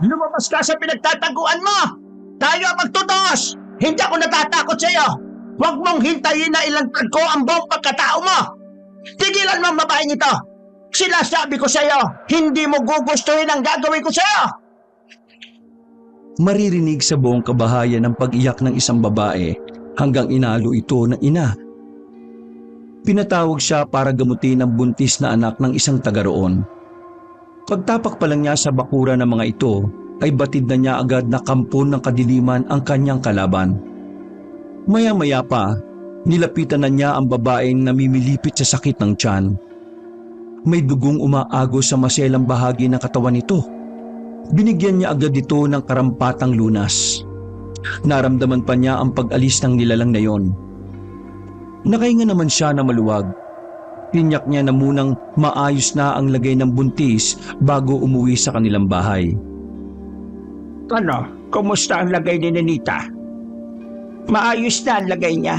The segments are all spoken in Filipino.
Lumabas ka sa pinagtataguan mo! Tayo ang magtutos! Hindi ako natatakot sa iyo! Huwag mong hintayin na ilantad ko ang buong pagkatao mo! Tigilan mo ang babaeng ito! Sinasabi ko sa iyo, hindi mo gugustuhin ang gagawin ko sa iyo! Maririnig sa buong kabahayan ang pag-iyak ng isang babae hanggang inalo ito ng ina. Pinatawag siya para gamutin ang buntis na anak ng isang taga roon. Pagtapak pa lang niya sa bakura ng mga ito, ay batid na niya agad na kampon ng kadiliman ang kanyang kalaban. Maya-maya pa, nilapitan na niya ang babaeng namimilipit sa sakit ng tiyan. May dugong umaagos sa maselang bahagi ng katawan nito. Binigyan niya agad ito ng karampatang lunas. Naramdaman pa niya ang pag-alis ng nilalang na yon. Nakahinga naman siya na maluwag. Tinyak niya na munang maayos na ang lagay ng buntis bago umuwi sa kanilang bahay. Ano? Kumusta ang lagay ni Nenita? Maayos na ang lagay niya.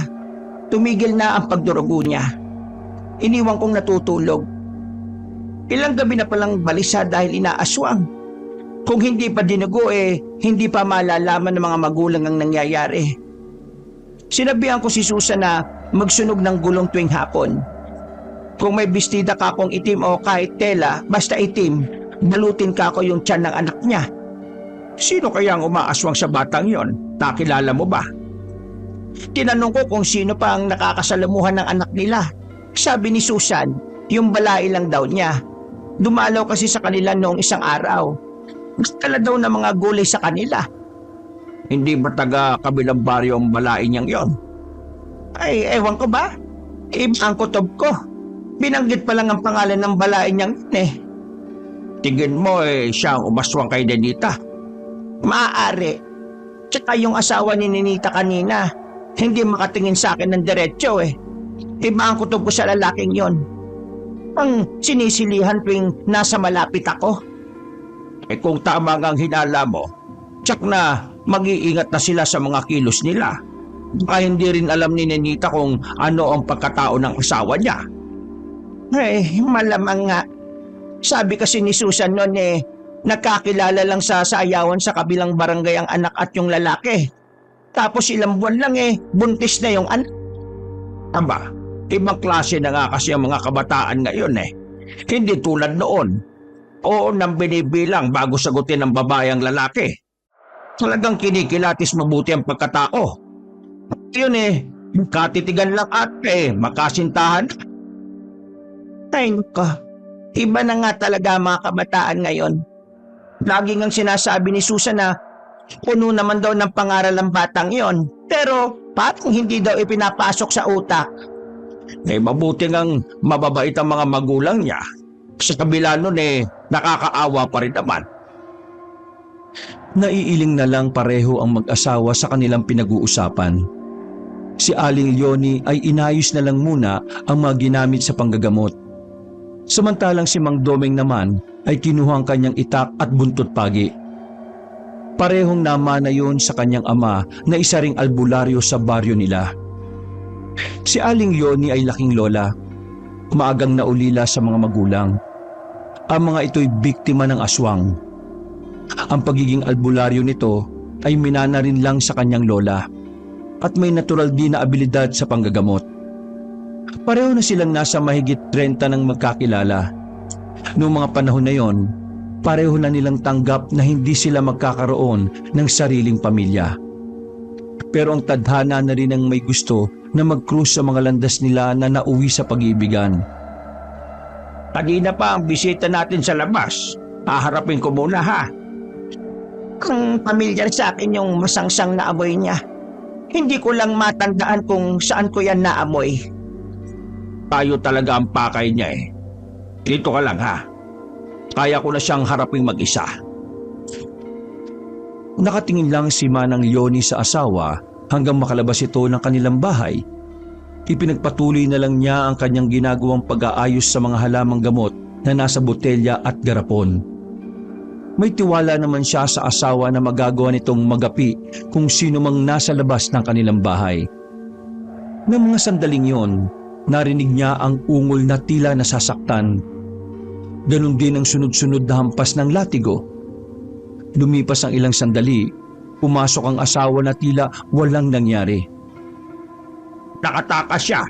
Tumigil na ang pagdurugo niya. Iniwan kong natutulog. Ilang gabi na palang balisa dahil inaaswang. Kung hindi pa dinugo hindi pa malalaman ng mga magulang ang nangyayari. Sinabihan ko si Susan na magsunog ng gulong tuwing hapon. Kung may bestida ka kong itim o kahit tela, basta itim, balutin ka ko yung tiyan ng anak niya. Sino kaya ang umaaswang sa batang yon? Nakilala mo ba? Tinanong ko kung sino pa ang nakakasalamuhan ng anak nila. Sabi ni Susan, yung balai lang daw niya. Dumalaw kasi sa kanila noong isang araw. Nagdala daw ng mga gulay sa kanila. Hindi ba taga kabilang baryo ang balai niyang yon? Ay, ewan ko ba? Iba ang kutob ko. Binanggit pa lang ang pangalan ng balai niyang yun eh. Tingin mo siya ang umaswang kay Nenita? Maaari. Tsaka yung asawa ni Nenita kanina, hindi makatingin sa akin ng diretsyo eh. Iba ang kutob ko sa lalaking yon. Ang sinisilihan tuwing nasa malapit ako. Kung tama nga ang hinala mo, tsak na mag-iingat na sila sa mga kilos nila. Baka hindi rin alam ni Nenita kung ano ang pagkatao ng asawa niya. Malamang nga. Sabi kasi ni Susan noon nagkakilala lang sa sayawan sa kabilang barangay ang anak at yung lalaki. Tapos ilang buwan lang buntis na yung anak. Aba, ibang klase na nga kasi ang mga kabataan ngayon Hindi tulad noon. Oo nang binibilang bago sagutin ng babae ang lalaki. Talagang kinikilatis mabuti ang pagkatao. Yun katitigan lang at makasintahan. Ay nako, iba na nga talaga mga kabataan ngayon. Lagi ngang sinasabi ni Susan na puno naman daw ng pangaral ang batang yon. Pero parang hindi daw ipinapasok sa utak. Mabuti ngang mababait ang mga magulang niya. Sa kabila nun nakakaawa pa rin naman. Naiiling na lang pareho ang mag-asawa sa kanilang pinag-uusapan. Si Aling Leonie ay inayos na lang muna ang mga ginamit sa panggagamot. Samantalang si Mang Domeng naman ay kinuha ang kanyang itak at buntot pagi. Parehong namana yun sa kanyang ama na isa ring albularyo sa baryo nila. Si Aling Leonie ay laking lola. Maagang naulila sa mga magulang. Ang mga ito'y biktima ng aswang. Ang pagiging albularyo nito ay minana rin lang sa kanyang lola at may natural din na abilidad sa panggagamot. Pareho na silang nasa mahigit 30 ng magkakilala. Noong mga panahon na yon, pareho na nilang tanggap na hindi sila magkakaroon ng sariling pamilya. Pero ang tadhana na rin ang may gusto na mag-cruise sa mga landas nila na nauwi sa pag-iibigan. Kanina pa ang bisita natin sa labas. Haharapin ko muna ha. Ang pamilyar sa akin yung masangsang na amoy niya. Hindi ko lang matandaan kung saan ko yan naamoy. Tayo talaga ang pakay niya Dito ka lang ha. Kaya ko na siyang haraping mag-isa. Nakatingin lang si Manang Leonie sa asawa hanggang makalabas ito ng kanilang bahay. Ipinagpatuloy na lang niya ang kanyang ginagawang pag-aayos sa mga halamang gamot na nasa botelya at garapon. May tiwala naman siya sa asawa na magagawa nitong magapi kung sino mang nasa labas ng kanilang bahay. Ng mga sandaling yon, narinig niya ang ungol na tila nasasaktan. Ganon din ang sunod-sunod na hampas ng latigo. Lumipas ang ilang sandali, pumasok ang asawa na tila walang nangyari. Nakatakas siya,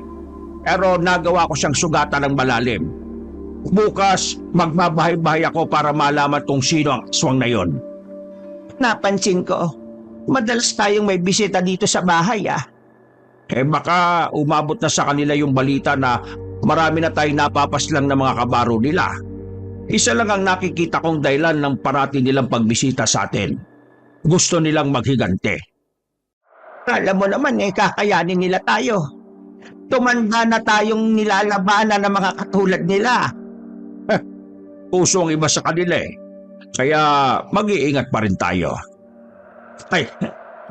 pero nagawa ko siyang sugatan ng malalim. Bukas, magbabahay-bahay ako para malaman kung sino ang aswang na yon. Napansin ko, madalas tayong may bisita dito sa bahay baka umabot na sa kanila yung balita na marami na tayong napapaslang na mga kabaro nila. Isa lang ang nakikita kong dahilan ng parati nilang pagbisita sa atin. Gusto nilang maghigante. Alam mo naman kakayanin nila tayo. Tumanda na tayong nilalabanan ng mga katulad nila. Puso ang iba sa kanila Kaya mag-iingat pa rin tayo. Ay,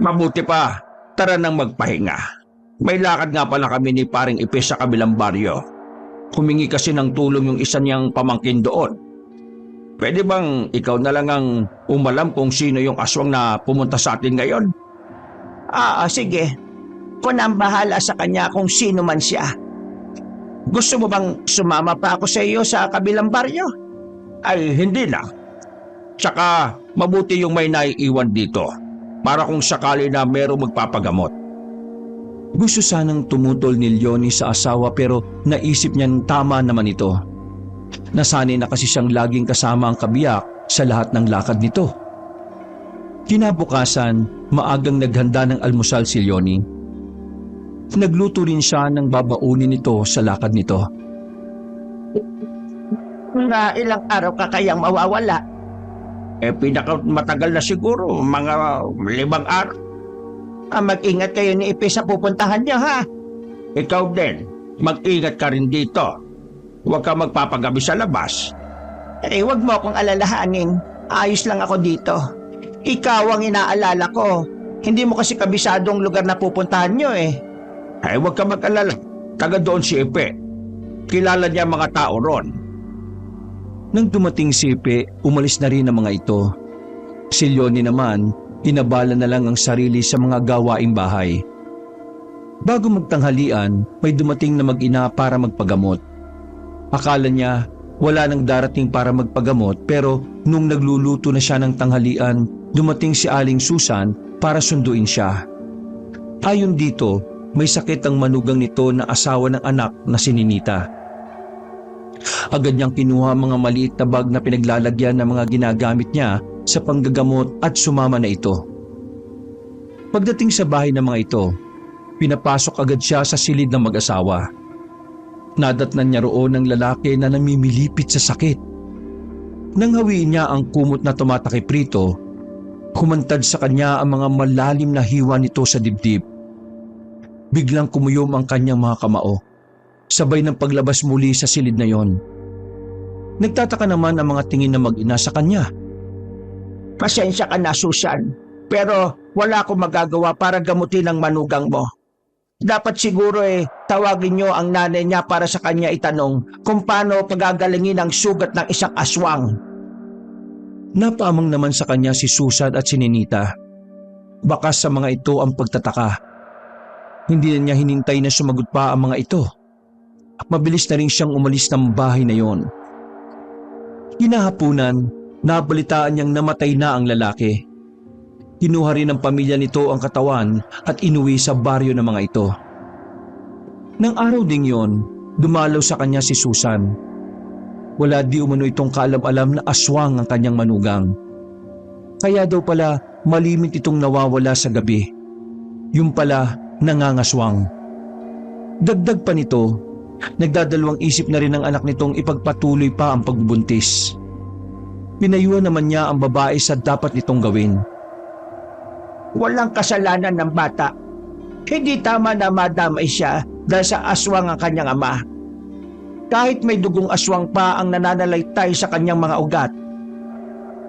mabuti pa. Tara nang magpahinga. May lakad nga pala kami ni paring Ipes sa kabilang baryo. Humingi kasi ng tulong yung isa niyang pamangkin doon. Pwede bang ikaw na lang ang umalam kung sino yung aswang na pumunta sa atin ngayon? Sige. Kung ang bahala sa kanya kung sino man siya. Gusto mo bang sumama pa ako sa iyo sa kabilang baryo? Ay, hindi na. Tsaka mabuti yung may naiiwan dito para kung sakali na merong magpapagamot. Gusto sanang tumutol ni Leonie sa asawa pero naisip niyang tama naman ito. Nasanay na kasi siyang laging kasama ang kabiyak sa lahat ng lakad nito. Kinabukasan, maagang naghanda ng almusal si Leonie. Nagluto rin siya ng babaunin nito sa lakad nito. Mga ilang araw ka kayang mawawala? Pinakamatagal na siguro, mga 5 araw. Mag-ingat kayo ni Ipe sa pupuntahan niyo Ikaw din, mag-ingat ka rin dito. Huwag ka magpapagabi sa labas. Huwag mo akong alalahanin. Ayos lang ako dito. Ikaw ang inaalala ko. Hindi mo kasi kabisadong lugar na pupuntahan niyo huwag ka mag-alala. Taga doon si Ipe. Kilala niya mga tao ron. Nang dumating si Ipe, umalis na rin ang mga ito. Si Leonie naman, inabala na lang ang sarili sa mga gawaing bahay. Bago magtanghalian, may dumating na mag-ina para magpagamot. Akala niya wala nang darating para magpagamot pero nung nagluluto na siya ng tanghalian, dumating si Aling Susan para sunduin siya. Ayon dito, may sakit ang manugang nito na asawa ng anak na si Ninita. Agad niyang kinuha ang mga maliit na bag na pinaglalagyan ng mga ginagamit niya sa panggagamot at sumama na ito. Pagdating sa bahay ng mga ito, pinapasok agad siya sa silid ng mag-asawa. Nadatnan niya roon ng lalaki na namimilipit sa sakit. Nang hawiin niya ang kumot na tumatakip rito, humantad sa kanya ang mga malalim na hiwa nito sa dibdib. Biglang kumuyom ang kanyang mga kamao, sabay ng paglabas muli sa silid na yon. Nagtataka naman ang mga tingin na mag-ina sa kanya. Pasensya ka na, Susan, pero wala akong magagawa para gamutin ang manugang mo. Dapat siguro tawagin niyo ang nanay niya para sa kanya itanong kung paano pagagalingin ang sugat ng isang aswang. Napaamang naman sa kanya si Susan at si Ninita. Bakas sa mga ito ang pagtataka. Hindi na niya hinintay na sumagot pa ang mga ito. Mabilis na rin siyang umalis ng bahay na yon. Hinahapunan, nabalitaan niyang namatay na ang lalaki. Kinuha rin ng pamilya nito ang katawan at inuwi sa baryo ng mga ito. Nang araw ding yon, dumalaw sa kanya si Susan. Wala di umano itong kaalam-alam na aswang ang kanyang manugang. Kaya daw pala malimit itong nawawala sa gabi. Yung pala nangangaswang. Dagdag pa nito, nagdadalawang isip na rin ng anak nitong ipagpatuloy pa ang pagbubuntis. Pinayuhan naman niya ang babae sa dapat nitong gawin. Walang kasalanan ng bata. Hindi tama na madamay siya dahil sa aswang ang kanyang ama. Kahit may dugong aswang pa ang nananalaytay sa kanyang mga ugat.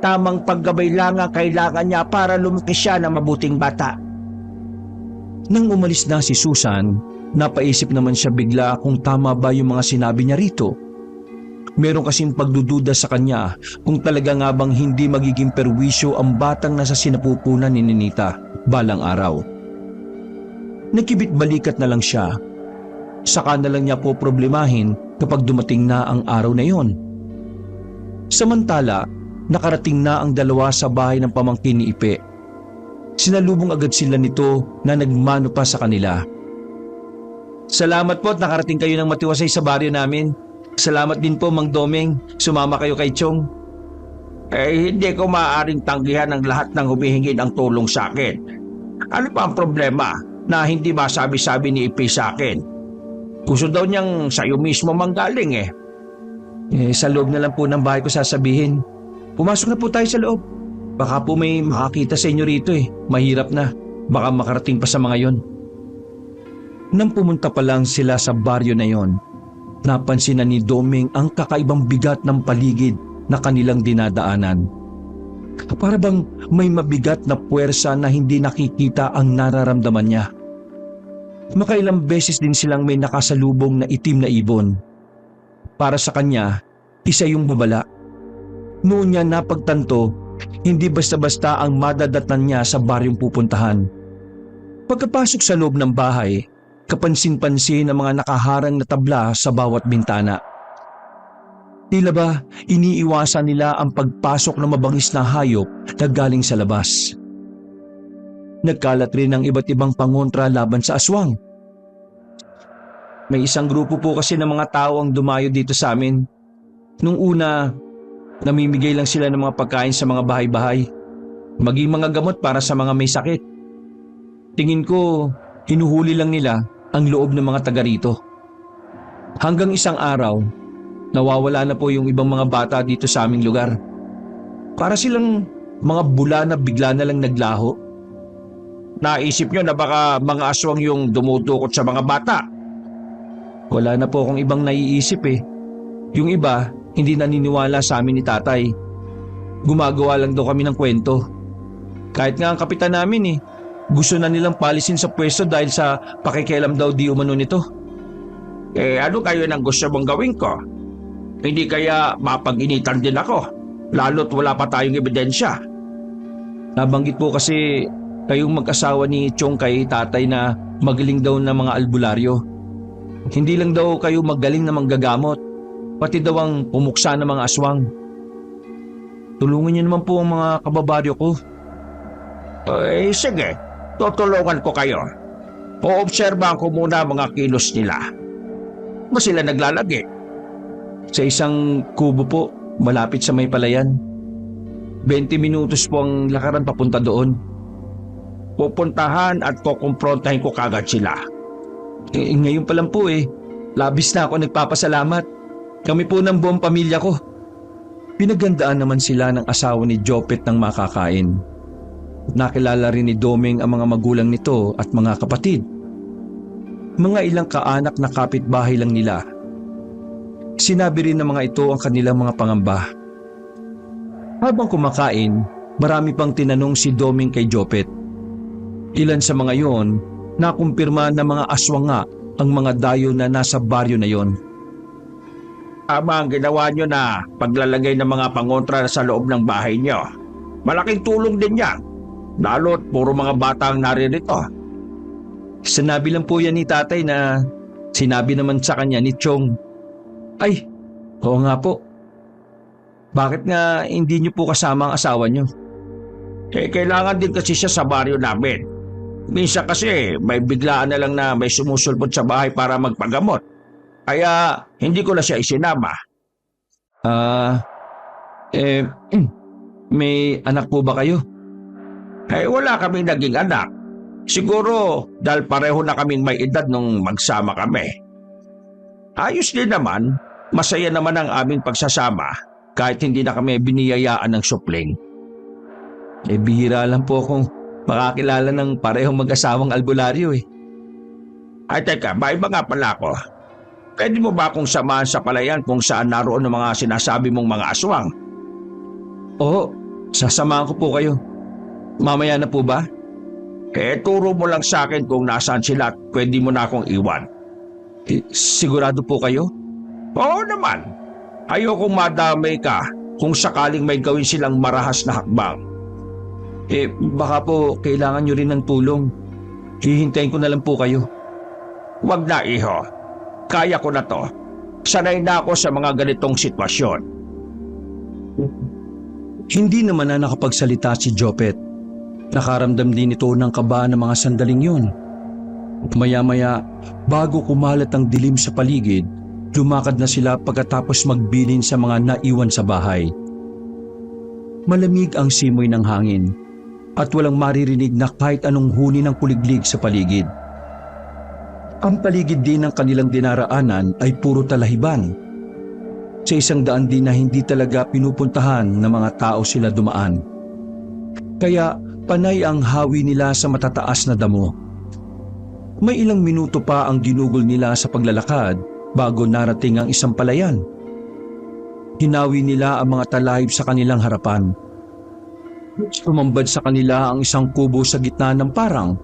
Tamang paggabay lang ang kailangan niya para lumaki siya ng mabuting bata. Nang umalis na si Susan, napaisip naman siya bigla kung tama ba yung mga sinabi niya rito. Meron kasing pagdududa sa kanya kung talaga nga bang hindi magiging perwisyo ang batang nasa sinapupunan ni Ninita balang araw. Nakibit balikat na lang siya. Saka na lang niya po problemahin kapag dumating na ang araw na yon. Samantala, nakarating na ang dalawa sa bahay ng pamangkin ni Ipe. Sinalubong agad sila nito na nagmano pa sa kanila. Salamat po at nakarating kayo ng matiwasay sa baryo namin. Salamat din po, Mang Domeng. Sumama kayo kay Chong. Hindi ko maaaring tanggihan ang lahat ng humihingi ng tulong sa akin. Ano pa ang problema na hindi masabi-sabi ni Ipi sa akin? Gusto daw niyang sa'yo mismo manggaling eh. Sa loob na lang po ng bahay ko sasabihin. Pumasok na po tayo sa loob. Baka po may makakita sa inyo rito eh. Mahirap na. Baka makarating pa sa mga yon. Nang pumunta pa lang sila sa baryo na yon, napansin na ni Domeng ang kakaibang bigat ng paligid na kanilang dinadaanan. Para bang may mabigat na puwersa na hindi nakikita ang nararamdaman niya. Makailang beses din silang may nakasalubong na itim na ibon. Para sa kanya, isa yung babala. Noon niya napagtanto, hindi basta-basta ang madadatnan niya sa baryong pupuntahan. Pagkapasok sa loob ng bahay, kapansin-pansin ang mga nakaharang na tabla sa bawat bintana. Tila ba iniiwasan nila ang pagpasok ng mabangis na hayop na galing sa labas. Nagkalat rin ang iba't ibang pangontra laban sa aswang. May isang grupo po kasi ng mga tao ang dumayo dito sa amin. Nung una, namimigay lang sila ng mga pagkain sa mga bahay-bahay, maging mga gamot para sa mga may sakit. Tingin ko, hinuhuli lang nila ang loob ng mga taga rito. Hanggang isang araw, nawawala na po yung ibang mga bata dito sa aming lugar. Para silang mga bula na bigla na lang naglaho. Naisip niyo na baka mga aswang yung dumudukot sa mga bata? Wala na po akong ibang naiisip eh. Yung iba, hindi naniniwala sa amin ni tatay. Gumagawa lang daw kami ng kwento. Kahit nga ang kapitan namin eh, gusto na nilang palisin sa pwesto dahil sa pakikialam daw di umano nito. Ano kayo nang gusto mong gawin ko? Hindi kaya mapag-initan din ako, lalo't wala pa tayong ebidensya. Nabanggit po kasi kayong mag-asawa ni Chong kay tatay na magaling daw na mga albularyo. Hindi lang daw kayo magaling na manggagamot, pati daw ang pumuksa ng mga aswang. Tulungan niyo naman po ang mga kababaryo ko. Sige, tutulungan ko kayo. Poobserbahan ko muna mga kilos nila. Ba sila naglalagi? Sa isang kubo po, malapit sa may palayan. 20 minutos po ang lakaran papunta doon. Pupuntahan at kukumprontahin ko kagad sila. Ngayon pa lang po eh, labis na ako nagpapasalamat. Kami po ng buong pamilya ko. Pinagandaan naman sila ng asawa ni Jopet ng makakain. Nakilala rin ni Domeng ang mga magulang nito at mga kapatid. Mga ilang kaanak na kapitbahay lang nila. Sinabi rin ng mga ito ang kanilang mga pangamba. Habang kumakain, marami pang tinanong si Domeng kay Jopet. Ilan sa mga yon, nakumpirma na mga aswang nga ang mga dayo na nasa baryo na yon. Tama ang ginawa nyo na paglalagay ng mga pangontra sa loob ng bahay nyo. Malaking tulong din yan, lalo't puro mga bata ang naririto. Sinabi lang po yan ni tatay na sinabi naman sa kanya ni Chong. Ay, oo nga po. Bakit nga hindi niyo po kasama ang asawa niyo? Kailangan din kasi siya sa baryo namin. Minsan kasi may biglaan na lang na may sumusulpot sa bahay para magpagamot. Kaya hindi ko na siya isinama. May anak po ba kayo? Wala kaming naging anak. Siguro dahil pareho na kaming may edad nung magsama kami. Ayos din naman, masaya naman ang aming pagsasama kahit hindi na kami biniyayaan ng supling. Bihira lang po akong makakilala ng parehong mag-asawang albularyo eh. Ay teka, maiba nga pala ako. Pwede mo ba akong samahan sa palayan kung saan naroon ang mga sinasabi mong mga aswang? Oo, sasamahan ko po kayo. Mamaya na po ba? Turo mo lang sa akin kung nasaan sila at pwede mo na akong iwan. Sigurado po kayo? Oo naman. Ayokong madamay ka kung sakaling may gawin silang marahas na hakbang. Baka po kailangan nyo rin ng tulong. Hihintayin ko na lang po kayo. Wag na, iho. Kaya ko na to. Sanay na ako sa mga ganitong sitwasyon. Hindi naman na nakapagsalita si Jopet. Nakaramdam din ito ng kaba ng mga sandaling yun. Maya-maya, bago kumalat ang dilim sa paligid, lumakad na sila pagkatapos magbilin sa mga naiwan sa bahay. Malamig ang simoy ng hangin at walang maririnig na kahit anong huni ng kuliglig sa paligid. Ang paligid din ng kanilang dinaraanan ay puro talahiban. Sa isang daan din na hindi talaga pinupuntahan ng mga tao sila dumaan. Kaya panay ang hawi nila sa matataas na damo. May ilang minuto pa ang ginugol nila sa paglalakad bago narating ang isang palayan. Hinawi nila ang mga talahib sa kanilang harapan. Sumambad sa kanila ang isang kubo sa gitna ng parang.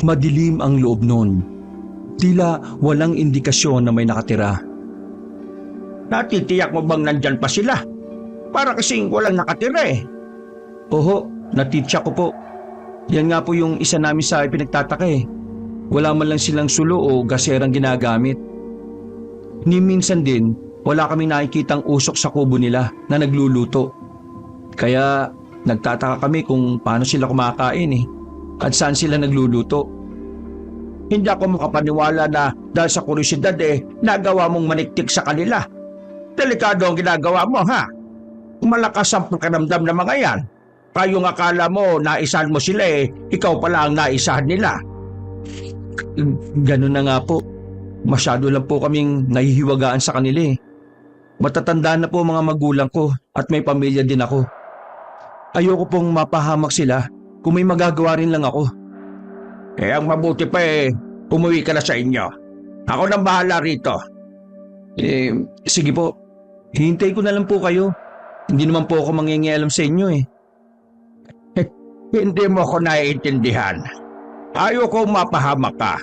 Madilim ang loob nun. Tila walang indikasyon na may nakatira. Natitiyak mo bang nandyan pa sila? Para kasing walang nakatira eh. Oho, natitya ko po. Yan nga po yung isa namin sa pinagtataka eh. Wala man lang silang sulo o gaserang ginagamit. Ni minsan din, wala kaming nakikitang usok sa kubo nila na nagluluto. Kaya nagtataka kami kung paano sila kumakain eh. At saan sila nagluluto. Hindi ako makapaniwala na dahil sa kuryosidad nagawa mong maniktik sa kanila. Delikado ang ginagawa mo, ha? Malakas ang pakiramdam ng mga yan. Kayong akala mo naisahan mo sila ikaw pala ang naisahan nila. Ganun na nga po. Masyado lang po kaming nahihiwagaan sa kanila eh. Matatanda na po mga magulang ko at may pamilya din ako. Ayoko pong mapahamak sila kung may magagawa rin lang ako. Ang mabuti pa umuwi ka na sa inyo. Ako nang bahala rito. Sige po. Hintay ko na lang po kayo. Hindi naman po ako mangingialam sa inyo eh. Hindi mo ako naiintindihan. Ayoko mapahamak ka.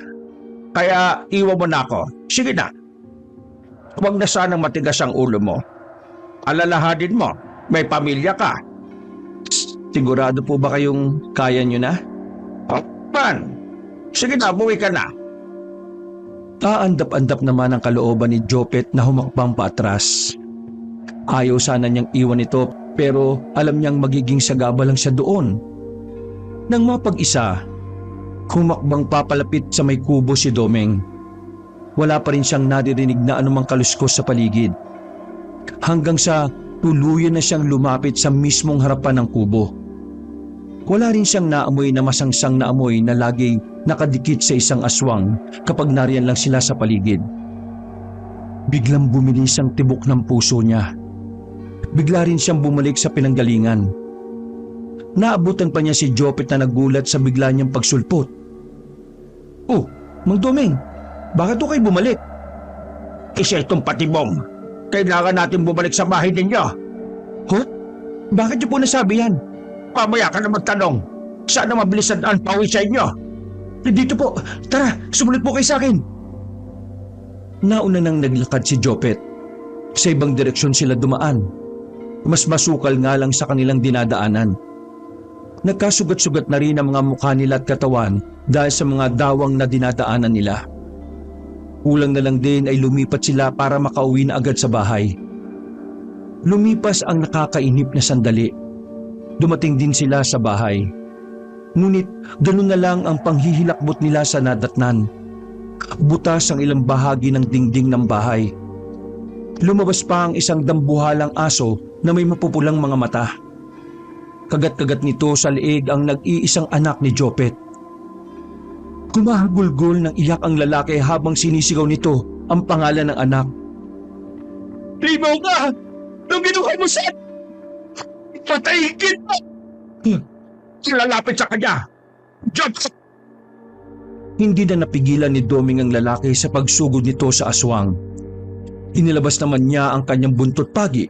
Kaya iwan mo na ako. Sige na. Huwag na sanang matigas ang ulo mo. Alalahanin mo, may pamilya ka. Sigurado po ba kayong kaya nyo na? Pan, sige na, buwi ka na. Aandap-andap naman ang kalooban ni Jopet na humakbang paatras. Ayaw sana niyang iwan ito pero alam niyang magiging sagaba lang siya doon. Nang mapag-isa, humakbang papalapit sa may kubo si Domeng. Wala pa rin siyang naririnig na anumang kaluskos sa paligid. Hanggang sa tuluyan na siyang lumapit sa mismong harapan ng kubo. Wala rin siyang naamoy na masangsang na amoy na laging nakadikit sa isang aswang kapag nariyan lang sila sa paligid. Biglang bumilis ang tibok ng puso niya. Bigla rin siyang bumalik sa pinanggalingan. Naabutan pa niya si Jopet na nagulat sa bigla niyang pagsulpot. Oh, Mang Domeng, bakit to kayo bumalik? Isa itong patibong. Kailangan natin bumalik sa bahay ninyo. Huh? Bakit niyo po nasabi yan? Pamaya ka na magtanong. Sana mabilis ang daan pauwi sa inyo. Dito po, tara, sumunod po kayo sa akin. Nauna nang naglakad si Jopet. Sa ibang direksyon sila dumaan. Mas masukal nga lang sa kanilang dinadaanan. Nagkasugat-sugat na rin ang mga mukha nila at katawan dahil sa mga dawang na dinadaanan nila. Kulang na lang din ay lumipat sila para makauwi na agad sa bahay. Lumipas ang nakakainip na sandali. Dumating din sila sa bahay. Ngunit ganun na lang ang panghihilakbot nila sa nadatnan. Butas ang ilang bahagi ng dingding ng bahay. Lumabas pa ang isang dambuhalang aso na may mapupulang mga mata. Kagat-kagat nito sa leeg ang nag-iisang anak ni Jopet. Kumahagulgol ng iyak ang lalaki habang sinisigaw nito ang pangalan ng anak. Limaw ka! Nung ginuhay mo sa... Patayin kita! Lalapit sa kanya! Jump! Hindi na napigilan ni Doming ang lalaki sa pagsugod nito sa aswang. Inilabas naman niya ang kanyang buntot pagi.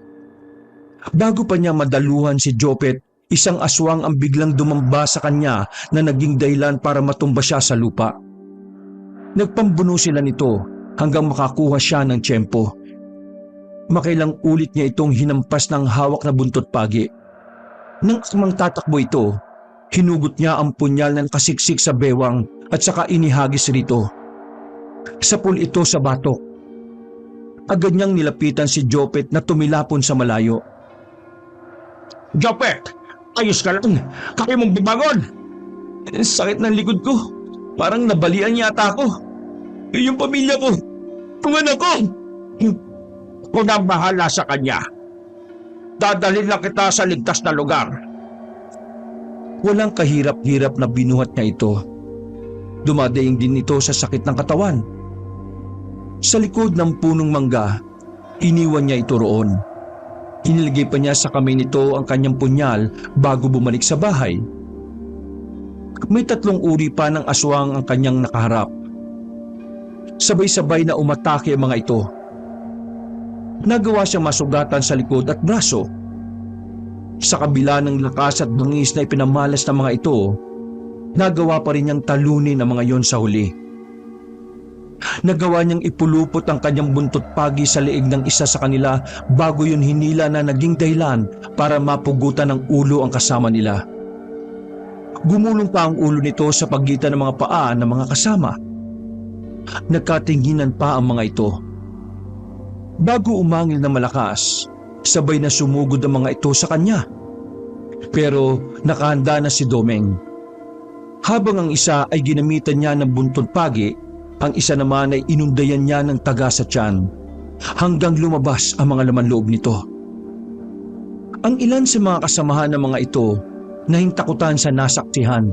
Bago pa niya madaluhan si Jopet, isang aswang ang biglang dumamba sa kanya na naging dahilan para matumba siya sa lupa. Nagpambuno sila nito hanggang makakuha siya ng tiyempo. Makailang ulit niya itong hinampas ng hawak na buntot pagi. Nang samang tatakbo ito, hinugot niya ang punyal na nakasiksik sa bewang at saka inihagis rito. Sapul ito sa batok. Agad niyang nilapitan si Jopet na tumilapon sa malayo. Jopet! Ayos ka lang! Kaya mong bumangon! Sakit ng likod ko. Parang nabalian yata ako. Yung pamilya ko. Yung anak ko. Kung ang bahala sa kanya, dadalhin lang kita sa ligtas na lugar. Walang kahirap-hirap na binuhat niya ito. Dumadaing din ito sa sakit ng katawan. Sa likod ng punong mangga, iniwan niya ito roon. Inilagay pa niya sa kamay nito ang kanyang punyal bago bumalik sa bahay. May 3 uri pa ng aswang ang kanyang nakaharap. Sabay-sabay na umatake ang mga ito. Nagawa siyang masugatan sa likod at braso. Sa kabila ng lakas at bangis na ipinamalas ng mga ito, nagawa pa rin niyang talunin ang mga yon sa huli. Nagawa niyang ipulupot ang kanyang buntot pagi sa leeg ng isa sa kanila bago yun hinila na naging dahilan para mapugutan ng ulo ang kasama nila. Gumulong pa ang ulo nito sa pagitan ng mga paa ng mga kasama. Nagkatinginan pa ang mga ito. Bago umangil na malakas, sabay na sumugod ang mga ito sa kanya. Pero nakahanda na si Domeng. Habang ang isa ay ginamitan niya ng buntod pagi, ang isa naman ay inundayan niya ng taga sa tiyan hanggang lumabas ang mga laman loob nito. Ang ilan sa mga kasamahan ng mga ito nahintakutan sa nasaksihan.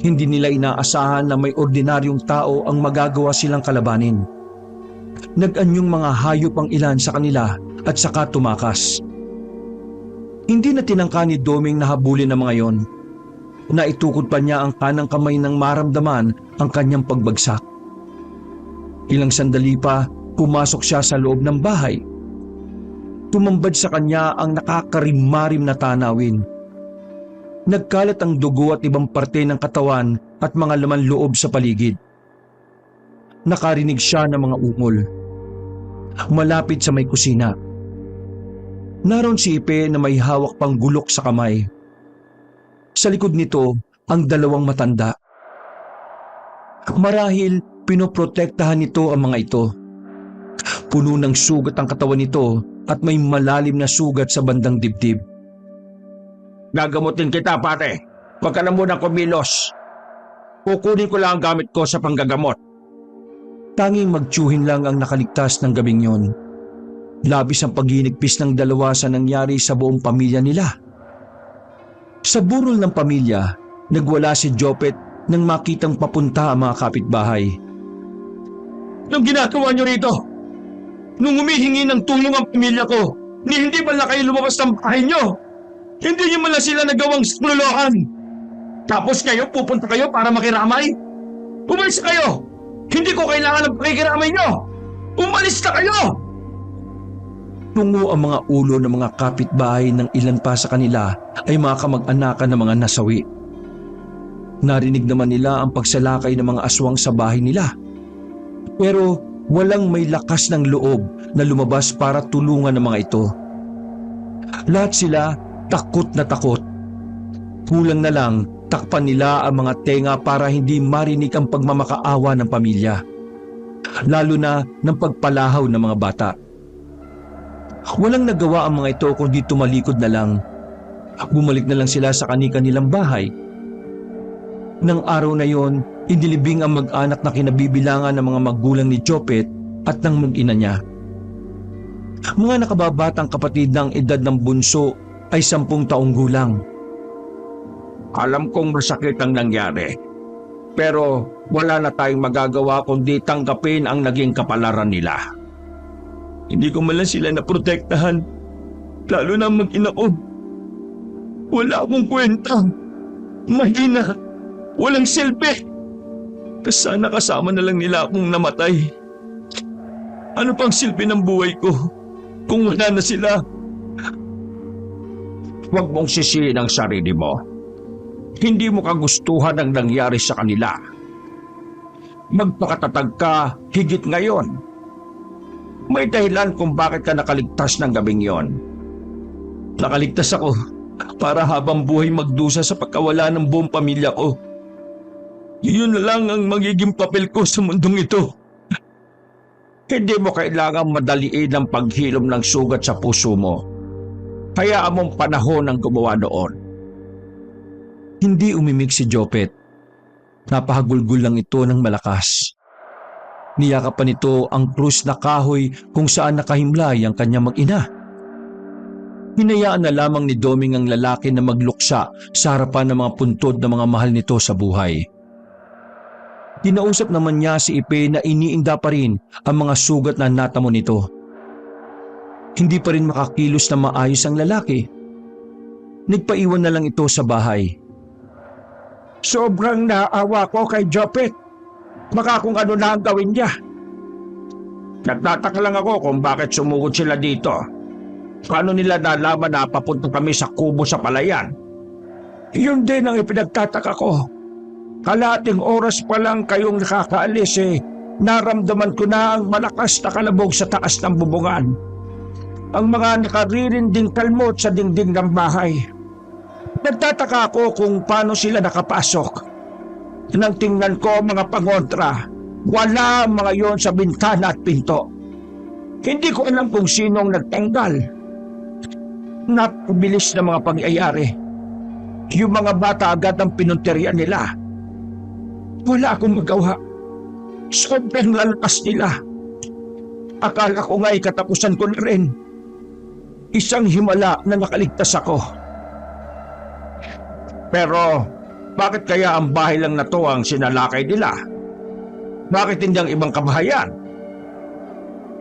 Hindi nila inaasahan na may ordinaryong tao ang magagawa silang kalabanin. Nag-anyong mga hayop ang ilan sa kanila at saka tumakas. Hindi na tinangka ni Domeng na habulin ang mga yon. Naitukod pa niya ang kanang kamay nang maramdaman ang kanyang pagbagsak. Ilang sandali pa, pumasok siya sa loob ng bahay. Tumambad sa kanya ang nakakarimarim na tanawin. Nagkalat ang dugo at ibang parte ng katawan at mga laman loob sa paligid. Nakarinig siya ng mga ungol. Malapit sa may kusina. Naroon si Ipe na may hawak pang gulok sa kamay. Sa likod nito, ang 2 matanda. Marahil pinoprotektahan nito ang mga ito. Puno ng sugat ang katawan nito at may malalim na sugat sa bandang dibdib. Gagamutin kita, pare. Huwag ka na munang kumilos. Kukunin ko lang ang gamit ko sa panggagamot. Tanging magtsuhin lang ang nakaligtas ng gabing yon. Labis ang paghinigpis ng 2 sa nangyari sa buong pamilya nila. Sa burol ng pamilya, nagwala si Jopet nang makitang papunta ang mga kapitbahay. Anong ginagawa niyo rito? Nung humihingi ng tulong ang pamilya ko, hindi ba na kayo lumabas ng bahay niyo? Hindi niyo man lang sila nagawang sinuluhan. Tapos ngayon pupunta kayo para makiramay? Umalis kayo! Hindi ko kailangan ng pakikiramay niyo! Umalis na kayo! Tungo ang mga ulo ng mga kapitbahay ng ilan pa sa kanila ay mga kamag-anakan ng mga nasawi. Narinig naman nila ang pagsalakay ng mga aswang sa bahay nila. Pero walang may lakas ng loob na lumabas para tulungan ng mga ito. Lahat sila takot na takot. Kulang na lang takpan nila ang mga tenga para hindi marinig ang pagmamakaawa ng pamilya. Lalo na ng pagpalahaw ng mga bata. Walang nagawa ang mga ito kundi tumalikod na lang. Bumalik na lang sila sa kani-kanilang bahay. Nang araw na yon, inilibing ang mag-anak na kinabibilangan ng mga magulang ni Jopet at ng mag-ina niya. Mga nakababatang kapatid ng edad ng bunso ay 10 taong gulang. Alam kong masakit ang nangyari. Pero wala na tayong magagawa kundi tanggapin ang naging kapalaran nila. Hindi ko man lang sila naprotektahan. Lalo na ang mag-ina ko. Wala akong kwenta. Mahina. Walang silbi. Sana kasama na lang nila akong namatay. Ano pang silbi ng buhay ko kung wala na sila? Huwag mong sisihin ang sarili mo. Hindi mo kagustuhan ang nangyari sa kanila. Magpakatatag ka higit ngayon. May dahilan kung bakit ka nakaligtas ng gabing yon. Nakaligtas ako para habang buhay magdusa sa pagkawala ng buong pamilya ko. Yun na lang ang magiging papel ko sa mundong ito. Hindi mo kailangang madaliin ang paghilom ng sugat sa puso mo. Hayaan mong panahon ang gumawa noon. Hindi umimik si Jopet. Napahagulgol lang ito ng malakas. Niyakap pa nito ang krus na kahoy kung saan nakahimlay ang kanyang mag-ina. Hinayaan na lamang ni Doming ang lalaki na magluksa sa harapan ng mga puntod na mga mahal nito sa buhay. Kinausap naman niya si Ipe na iniinda pa rin ang mga sugat na natamo nito. Hindi pa rin makakilos na maayos ang lalaki. Nagpaiwan na lang ito sa bahay. Sobrang naawa ko kay Jopet. Baka kung ano na ang gawin niya. Nagtataka lang ako kung bakit sumugod sila dito. Paano nila nalaman na papunta kami sa kubo sa palayan? Yun din ang ipinagtataka ko. Kalating oras pa lang kayong nakakaalis naramdaman ko na ang malakas na kalabog sa taas ng bubungan. Ang mga nakaririnding kalmot sa dingding ng bahay. Nagtataka ako kung paano sila nakapasok. Nang tingnan ko mga pangontra, wala mga yon sa bintana at pinto. Hindi ko alam kung sinong nagtanggal. Napabilis na mga pangyayari. Yung mga bata agad ang pinunterian nila. Wala akong magawa. Sobrang lalakas nila. Akala ko nga'y katapusan ko na rin. Isang himala na nakaligtas ako. Pero bakit kaya ang bahay lang na to ang sinalakay nila? Bakit hindi ang ibang kabahayan?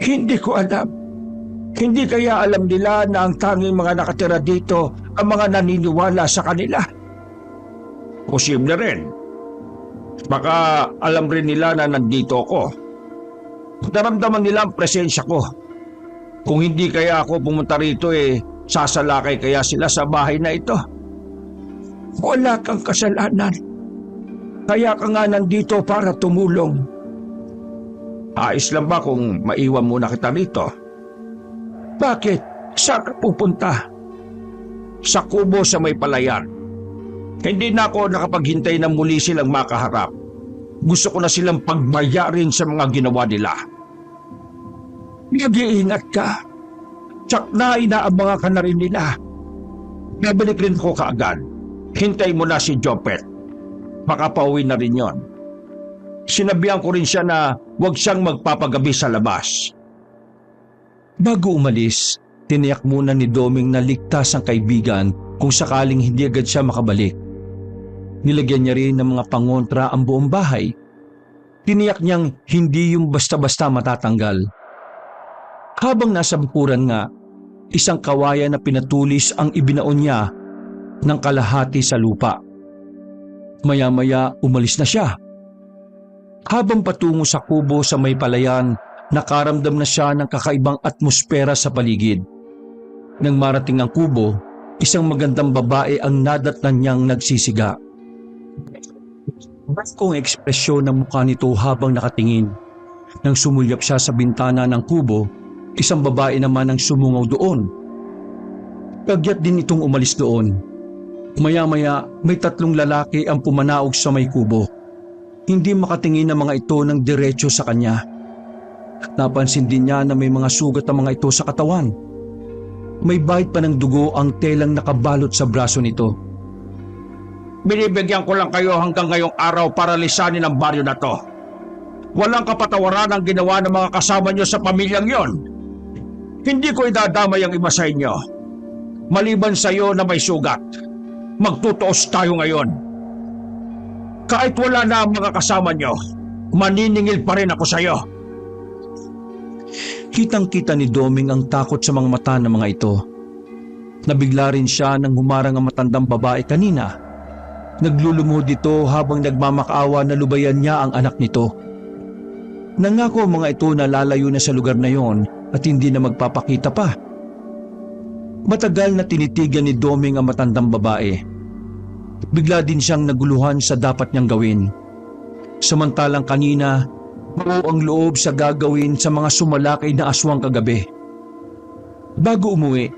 Hindi ko alam. Hindi kaya alam nila na ang tanging mga nakatira dito ang mga naniniwala sa kanila? Posible rin. Baka alam rin nila na nandito ako. Naramdaman nila ang presensya ko. Kung hindi kaya ako pumunta rito sasalakay kaya sila sa bahay na ito. Wala kang kasalanan. Kaya ka nga nandito para tumulong. Ayos lang ba kung maiwan muna kita rito? Bakit? Saan ka pupunta? Sa kubo sa may palayan. Hindi na ako nakapaghintay na muli silang makaharap. Gusto ko na silang pagbayarin sa mga ginawa nila. Nag-iingat ka. Tsak na inaabangan ka na rin nila. Nabalik rin ko kaagad. Hintay mo na si Jopet. Baka pauwi na rin yon. Sinabihan ko rin siya na huwag siyang magpapagabi sa labas. Bago umalis, tiniyak muna ni Doming na ligtas ang kaibigan kung sakaling hindi agad siya makabalik. Nilagyan niya rin ng mga pangontra ang buong bahay. Tiniyak niyang hindi yung basta-basta matatanggal. Habang nasa bukuran nga, isang kawayan na pinatulis ang ibinaon niya ng kalahati sa lupa. Maya-maya umalis na siya. Habang patungo sa kubo sa may palayan, nakaramdam na siya ng kakaibang atmosfera sa paligid. Nang marating ang kubo, isang magandang babae ang nadatnan niyang nagsisiga. Kung ekspresyon ng mukha nito habang nakatingin. Nang sumulyap siya sa bintana ng kubo, isang babae naman ang sumungaw doon. Kagyat din itong umalis doon. Maya-maya may 3 lalaki ang pumanaog sa may kubo. Hindi makatingin ang mga ito ng diretso sa kanya. Napansin din niya na may mga sugat ang mga ito sa katawan. May bahid pa ng dugo ang telang nakabalot sa braso nito. Binibigyan ko lang kayo hanggang ngayong araw para lisanin ang baryo na to. Walang kapatawaran ang ginawa ng mga kasama nyo sa pamilyang yon. Hindi ko idadamay ang iba sa inyo. Maliban sa iyo na may sugat, magtutuos tayo ngayon. Kahit wala na ang mga kasama nyo, maniningil pa rin ako sa iyo. Kitang-kita ni Doming ang takot sa mga mata ng mga ito. Nabigla rin siya nang humarang ang matandang babae kanina. Naglulumuhod ito habang nagmamakaawa na lubayan niya ang anak nito. Nangako ang mga ito na lalayo na sa lugar na yon at hindi na magpapakita pa. Matagal na tinitigan ni Doming ang matandang babae. Bigla din siyang naguluhan sa dapat niyang gawin. Samantalang kanina, buo ang loob sa gagawin sa mga sumalakay na aswang kagabi. Bago umuwi,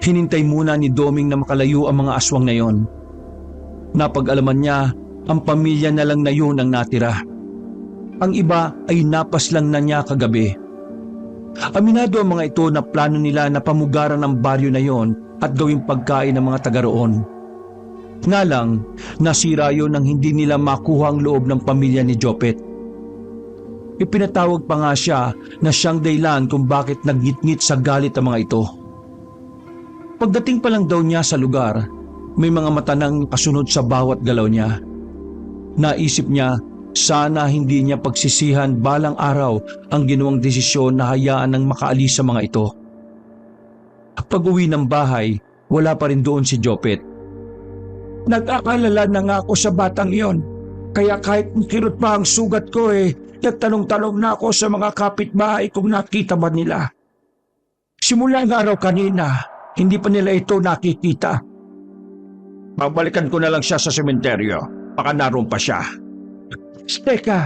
hinintay muna ni Doming na makalayo ang mga aswang na yon. Napag-alaman niya, ang pamilya na lang na yun ang natira. Ang iba ay napas lang na niya kagabi. Aminado ang mga ito na plano nila na pamugaran ang baryo na yon at gawing pagkain ng mga taga roon. Nga lang, nasira yun nang hindi nila makuha ang loob ng pamilya ni Jopet. Ipinatawag pa nga siya na siyang dahilan kung bakit naggitngit sa galit ang mga ito. Pagdating pa lang daw niya sa lugar, may mga mata nang kasunod sa bawat galaw niya. Naisip niya, sana hindi niya pagsisihan balang araw ang ginawang desisyon na hayaan ng makaalis sa mga ito. Pag-uwi ng bahay, wala pa rin doon si Jopet. Nag-aalala na nga ako sa batang iyon. Kaya kahit kirot pa ang sugat ko nagtanong-tanong na ako sa mga kapitbahay kung nakita ba nila. Simula ng araw kanina, hindi pa nila ito nakikita. Babalikan ko na lang siya sa sementeryo. Baka naroon pa siya. Teka,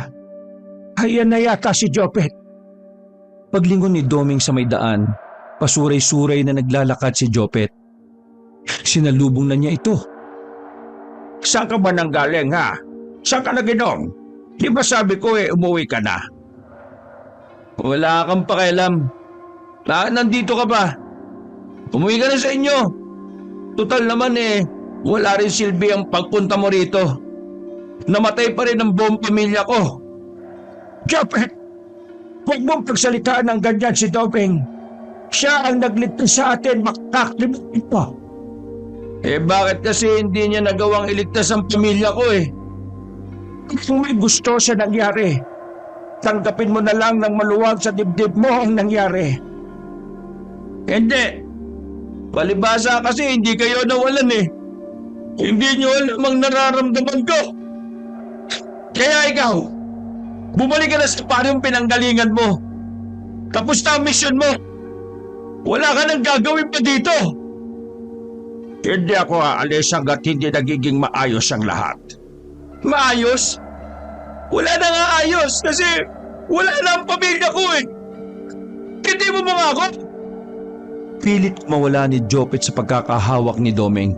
ayan na yata si Jopet. Paglingon ni Doming sa may daan, pasuray-suray na naglalakad si Jopet. Sinalubong na niya ito. Saan ka ba nanggaling ha? Saan ka naginom? Di ba sabi ko umuwi ka na? Wala kang pakialam. Nandito ka ba? Umuwi ka na sa inyo. Total naman wala rin silbi ang pagpunta mo rito. Namatay pa rin ang buong pamilya ko. Jopet, huwag mong pagsalitaan ng ganyan si Doming. Siya ang nagligtas sa atin, makakalimutin mo. Bakit kasi hindi niya nagawang iligtas ang pamilya ko Kung may gusto sa nangyari, tanggapin mo na lang ng maluwag sa dibdib mo ang nangyari. Hindi. Palibasa kasi hindi kayo nawalan Hindi niyo alam ang nararamdaman ko. Kaya ikaw, bumalik ka na sa parang pinanggalingan mo. Tapos na ang mission mo. Wala ka nang gagawin pa dito. Hindi ako aalis hanggat hindi nagiging maayos ang lahat. Maayos? Wala na nga ayos kasi wala na ang pamilya ko Hindi mo mga ako? Pilit mawala ni Jopet sa pagkakahawak ni Doming.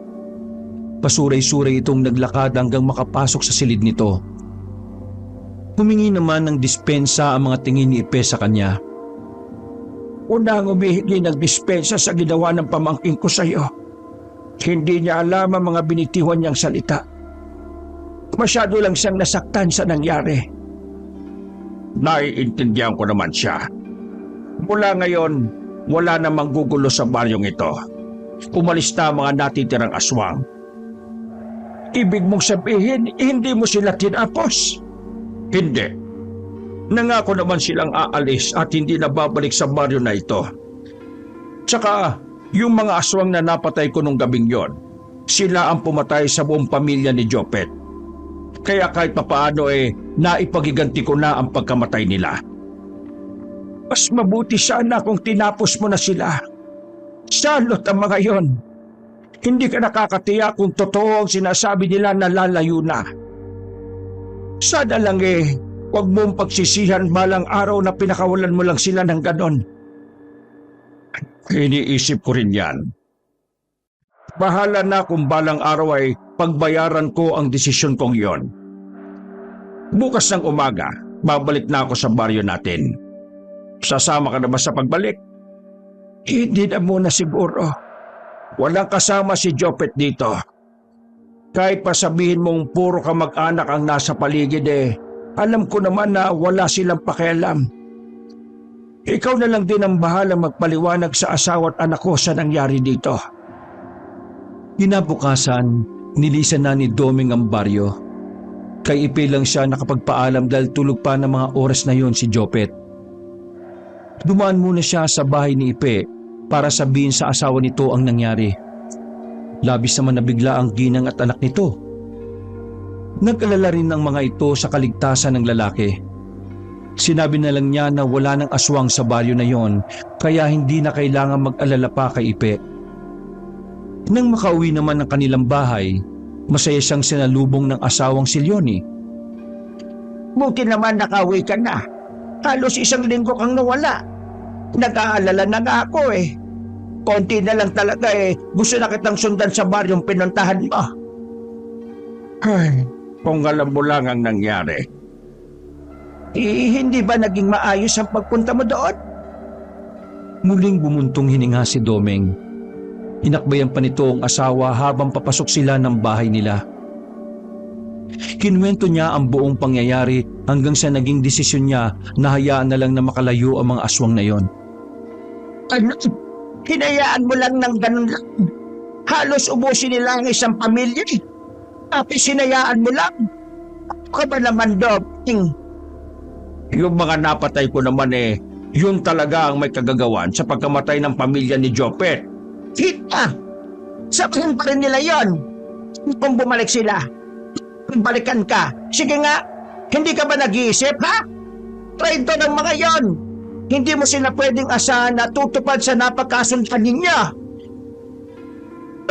Pasuray-suray itong naglakad hanggang makapasok sa silid nito. Humingi naman ng dispensa ang mga tingin ni Ipe sa kanya. Unang humihingi ng dispensa sa ginawa ng pamangking ko sa iyo. Hindi niya alam ang mga binitiwan niyang salita. Masyado lang siyang nasaktan sa nangyari. Naiintindihan ko naman siya. Mula ngayon, wala namang gugulo sa baryong ito. Umalis na ang mga natitirang aswang. Ibig mong sabihin, hindi mo sila tinapos? Hindi. Nangako naman silang aalis at hindi na babalik sa baryo na ito. Tsaka, yung mga aswang na napatay ko nung gabing yon, sila ang pumatay sa buong pamilya ni Jopet. Kaya kahit papaano naipagiganti ko na ang pagkamatay nila. Mas mabuti sana kung tinapos mo na sila. Salot ang mga yon. Hindi ka nakakatiyak kung totoo ang sinasabi nila na lalayo na. Sana lang huwag mong pagsisihan balang araw na pinakawalan mo lang sila ng ganon. Iniisip ko rin yan. Bahala na kung balang araw ay pagbayaran ko ang desisyon kong iyon. Bukas ng umaga, babalik na ako sa baryo natin. Sasama ka na ba sa pagbalik? Hindi na muna siguro. Walang kasama si Jopet dito. Kahit pa sabihin mong puro kamag-anak ang nasa paligid alam ko naman na wala silang pakialam. Ikaw na lang din ang bahalang magpaliwanag sa asawa at anak ko sa nangyari dito. Kinabukasan, nilisan na ni Doming ang baryo. Kay Ipe lang siya nakapagpaalam dahil tulog pa ng mga oras na yon si Jopet. Dumaan muna siya sa bahay ni Ipe para sabihin sa asawa nito ang nangyari. Labis naman nabigla ang ginang at anak nito. Nag-alala rin ng mga ito sa kaligtasan ng lalaki. Sinabi na lang niya na wala ng aswang sa baryo na yon kaya hindi na kailangan mag-alala pa kay Ipe. Nang makauwi naman ng kanilang bahay, masaya siyang sinalubong ng asawang si Leonie. Buti naman nakauwi ka na. Halos 1 linggo kang nawala. Nag-aalala na nga ako Konti na lang talaga gusto na kitang sundan sa baryong pinuntahan mo. Ay, kung alam mo lang ang nangyari. Hindi ba naging maayos ang pagpunta mo doon? Muling bumuntong hininga si Doming. Inakbayan pa nito ang asawa habang papasok sila ng bahay nila. Kinuwento niya ang buong pangyayari hanggang sa naging desisyon niya na hayaan na lang na makalayo ang mga aswang na yon. Ano? Hinayaan mo lang ng ganun lang. Halos ubusin nila ang isang pamilya. Tapos hinayaan mo lang. Ano ka ba naman, Doming? Yung mga napatay ko naman yun talaga ang may kagagawan sa pagkamatay ng pamilya ni Jopet. Kita! Sabihin pa rin nila yon. Kung bumalik sila, kung balikan ka, sige nga, hindi ka ba nag-iisip, ha? Traitor ng mga yon. Hindi mo sila pwedeng asahan na tutupad sa napagkasundan ninyo.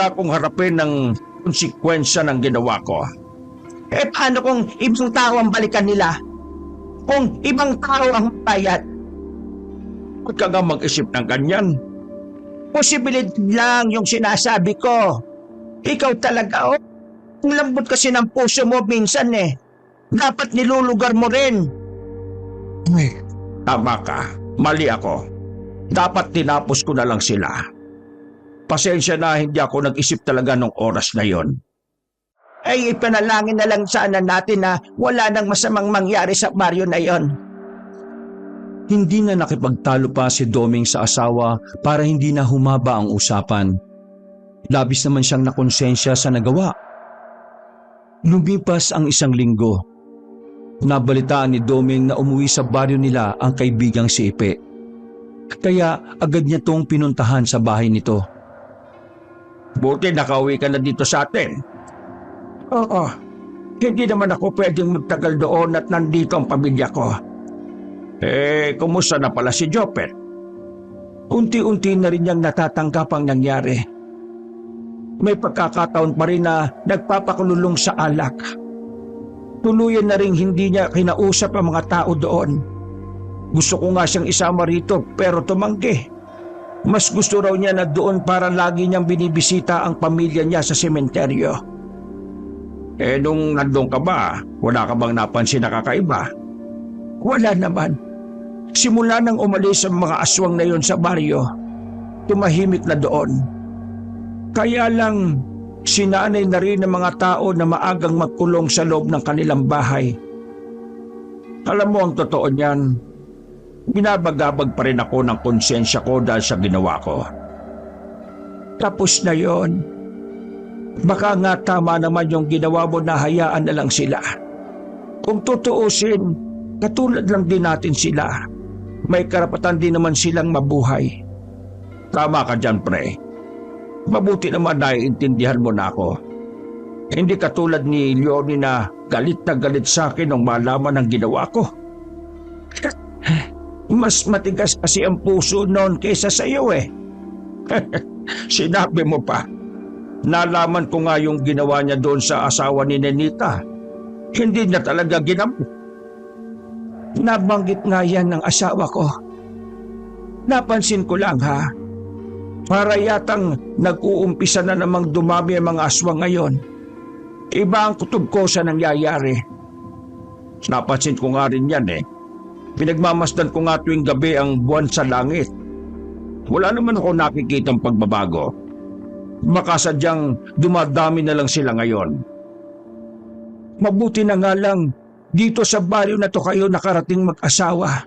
Akong harapin ng konsekwensya ng ginawa ko. Paano kung ibang tao ang balikan nila? Kung ibang tao ang bayad? Huwag ka nga mag-isip ng ganyan. Posibilidad lang yung sinasabi ko. Ikaw talaga, ang lambot kasi ng puso mo minsan Dapat nilulugar mo rin. Tama ka. Mali ako. Dapat tinapos ko na lang sila. Pasensya na hindi ako nag-isip talaga nung oras na yon. Ipanalangin na lang sana natin na wala nang masamang mangyari sa baryo na yon. Hindi na nakipagtalo pa si Doming sa asawa para hindi na humaba ang usapan. Labis naman siyang nakonsensya sa nagawa. Lumipas ang 1 linggo. Nabalitaan ni Doming na umuwi sa baryo nila ang kaibigang si Ipe. Kaya agad niya tong pinuntahan sa bahay nito. Buti nakauwi ka na dito sa atin. Oo. Hindi naman ako pwedeng magtagal doon at nandito ang pamilya ko. Kumusta na pala si Jopet? Unti-unti na rin niyang natatanggap ang nangyari. May pagkakataon pa rin na nagpapakululong sa alak. Tuluyan na rin hindi niya kinausap ang mga tao doon. Gusto ko nga siyang isama rito pero tumanggi. Mas gusto raw niya na doon para lagi niyang binibisita ang pamilya niya sa sementeryo. Nung nandun ka ba, wala ka bang napansin na kakaiba? Wala naman. Simula nang umalis ang mga aswang na yon sa baryo, tumahimik na doon. Kaya lang, sinanay na rin ng mga tao na maagang magkulong sa loob ng kanilang bahay. Alam mo ang totoo niyan, binabagabag pa rin ako ng konsensya ko dahil sa ginawa ko. Tapos na yon. Baka nga tama naman yung ginawa mo na hayaan na lang sila. Kung tutuusin, katulad lang din natin sila. May karapatan din naman silang mabuhay. Tama ka dyan, pre. Mabuti naman naiintindihan mo na ako. Hindi katulad ni Leonie na galit sa akin nung malaman ang ginawa ko. Mas matigas kasi ang puso noon kaysa sa iyo Sinabi mo pa. Nalaman ko nga yung ginawa niya doon sa asawa ni Nenita. Hindi niya talaga ginawa. Nabanggit nga yan ng asawa ko. Napansin ko lang para yatang nag-uumpisa na namang dumami ang mga aswang ngayon. Iba ang kutob ko sa nangyayari. Napansin ko nga rin yan Pinagmamasdan ko nga tuwing gabi ang buwan sa langit. Wala naman ako nakikitang pagbabago. Baka sadyang dumadami na lang sila ngayon. Mabuti na nga lang, dito sa baryo na to kayo nakarating mag-asawa.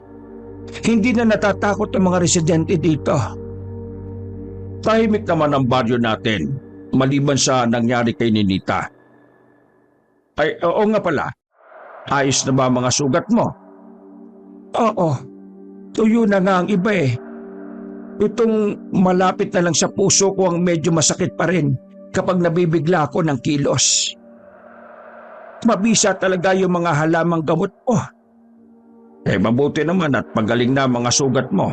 Hindi na natatakot ang mga residente dito. Tahimik naman ang baryo natin, maliban sa nangyari kay Ninita. Oo nga pala, ayos na ba mga sugat mo? Oo, tuyo na nga ang iba Itong malapit na lang sa puso ko ang medyo masakit pa rin kapag nabibigla ako ng kilos. Mabisa talaga yung mga halamang gamot mo. Mabuti naman at magaling na mga sugat mo.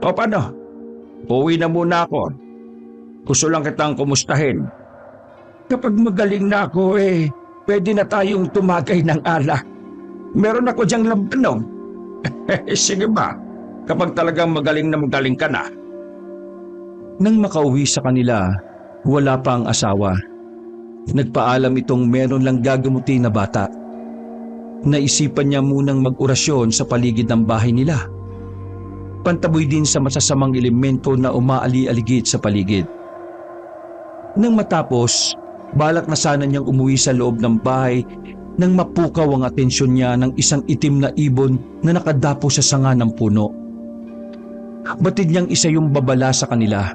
O paano? Uwi na muna ako. Gusto lang kitang kumustahin. Kapag magaling na ako pwede na tayong tumagay ng alak. Meron ako diyang lambanog. Sige ba? Kapag talagang magaling ka na. Nang makauwi sa kanila, wala pa ang asawa. Nagpaalam itong meron lang gagamutin na bata. Naisipan niya munang mag-orasyon sa paligid ng bahay nila. Pantaboy din sa masasamang elemento na umaali-aligid sa paligid. Nang matapos, balak na sana niyang umuwi sa loob ng bahay nang mapukaw ang atensyon niya ng isang itim na ibon na nakadapo sa sanga ng puno. Batid niyang isa yung babala sa kanila.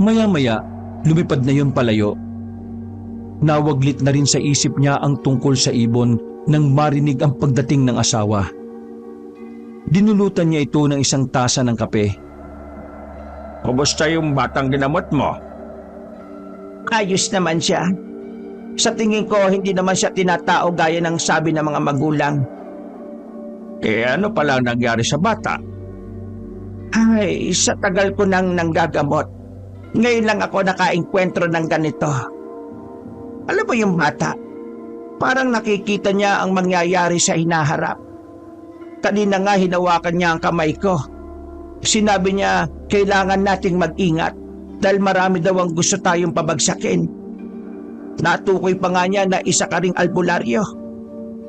Maya-maya, lumipad na yun palayo. Nawaglit na rin sa isip niya ang tungkol sa ibon nang marinig ang pagdating ng asawa. Dinulutan niya ito ng isang tasa ng kape. Kumusta yung batang ginamot mo? Ayos naman siya. Sa tingin ko, hindi naman siya tinatao gaya ng sabi ng mga magulang. Ano pala ang nangyari sa bata? Ay, sa tagal ko nang nanggagamot. Ngayon lang ako nakaengkwentro ng ganito. Alam mo yung bata? Parang nakikita niya ang mangyayari sa hinaharap. Kanina nga hinawakan niya ang kamay ko. Sinabi niya, kailangan nating mag-ingat dahil marami daw ang gusto tayong pabagsakin. Natukoy pa nga niya na isa ka ring albularyo.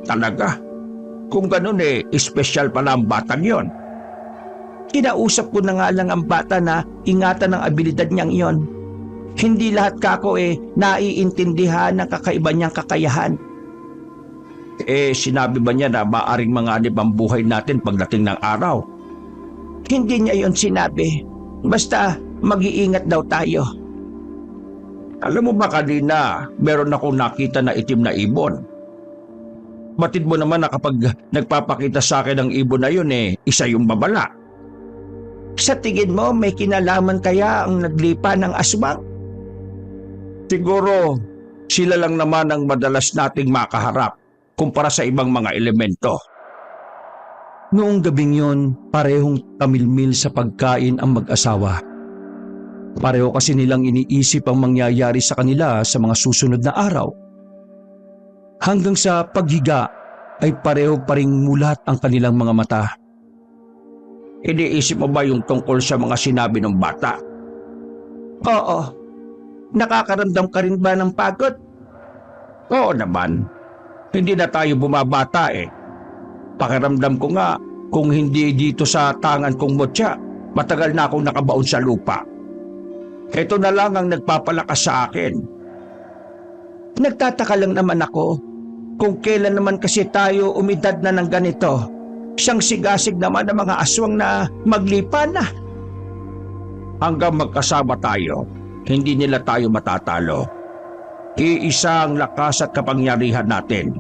Talaga? Kung ganun espesyal pala ang batang yon. Kinausap ko na nga lang ang bata na ingatan ang abilidad niyang iyon. Hindi lahat kako naiintindihan ng kakaiba niyang kakayahan. Sinabi ba niya na maaring manganib ang buhay natin pagdating ng araw? Hindi niya yon sinabi. Basta mag-iingat daw tayo. Alam mo ba kanina, meron akong nakita na itim na ibon. Batid mo naman na kapag nagpapakita sa akin ang ibon na yun isa yung babala. Sa tingin mo, may kinalaman kaya ang naglipa ng aswang? Siguro, sila lang naman ang madalas nating makaharap kumpara sa ibang mga elemento. Noong gabing yon, parehong tamilmil sa pagkain ang mag-asawa. Pareho kasi nilang iniisip ang mangyayari sa kanila sa mga susunod na araw. Hanggang sa paghiga ay pareho pa ring mulat ang kanilang mga mata. Iniisip mo ba yung tungkol sa mga sinabi ng bata? Oo. Nakakaramdam ka rin ba ng pagod? Oo naman. Hindi na tayo bumabata Pakiramdam ko nga kung hindi dito sa tangan kong mutya, matagal na akong nakabaon sa lupa. Ito na lang ang nagpapalakas sa akin. Nagtataka lang naman ako kung kailan naman kasi tayo umidad na ng ganito. Siyang sigasig naman ng mga aswang na maglipa na. Hanggang magkasama tayo, hindi nila tayo matatalo. Iisa ang lakas at kapangyarihan natin.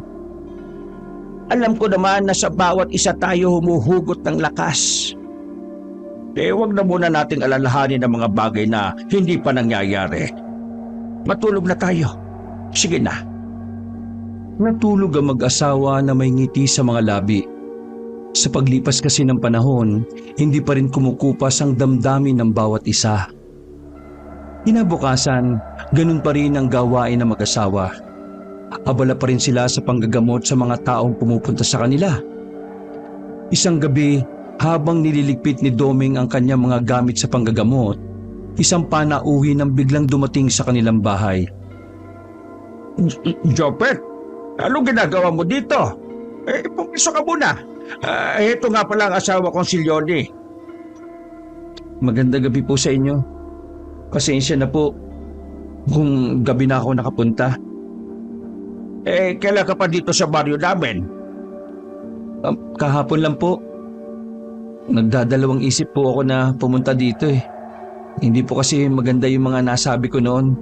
Alam ko naman na sa bawat isa tayo humuhugot ng lakas. Huwag na muna nating alalahanin ang mga bagay na hindi pa nangyayari. Matulog na tayo. Sige na. Natulog ang mag-asawa na may ngiti sa mga labi. Sa paglipas kasi ng panahon, hindi pa rin kumukupas ang damdamin ng bawat isa. Kinabukasan, ganun pa rin ang gawain ng mag-asawa. Abala pa rin sila sa panggagamot sa mga taong pumupunta sa kanila. Isang gabi, habang nililigpit ni Doming ang kanyang mga gamit sa panggagamot, isang panauhi nang biglang dumating sa kanilang bahay. Jopet, anong ginagawa mo dito? Pumiso ka muna. Ito nga pala ang asawa kong si Leonie. Magandang gabi po sa inyo. Pasensya na po kung gabi na ako nakapunta. Kailan ka pa dito sa baryo namin? Kahapon lang po. Nagdadalawang isip po ako na pumunta dito Hindi po kasi maganda yung mga nasabi ko noon.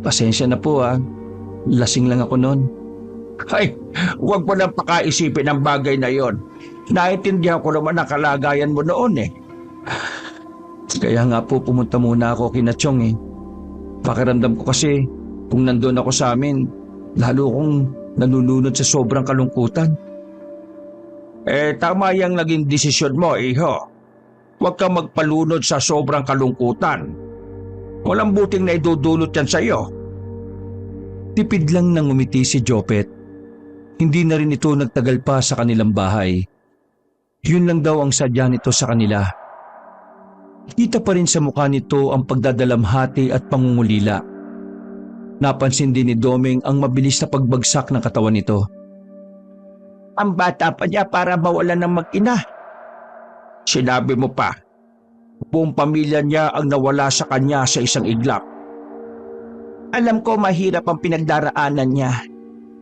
Pasensya na po Lasing lang ako noon. Ay, huwag mo nang pakaisipin ang bagay na yon. Naintindihan ko naman ang kalagayan mo noon Kaya nga po pumunta muna ako kina Chong Pakiramdam ko kasi kung nandun ako sa amin, lalo kong nanununod sa sobrang kalungkutan. Tama yung naging desisyon mo, iho. Huwag kang magpalunod sa sobrang kalungkutan. Walang buting na idudulot yan sa'yo. Tipid lang nang umiti si Jopet. Hindi na rin ito nagtagal pa sa kanilang bahay. Yun lang daw ang sadya nito sa kanila. Kita pa rin sa mukha nito ang pagdadalamhati at pangungulila. Napansin din ni Doming ang mabilis na pagbagsak ng katawan nito. Ang bata pa niya para mawalan ng mag-ina. Sinabi mo pa, buong pamilya niya ang nawala sa kanya sa isang iglap. Alam ko mahirap ang pinagdaraanan niya.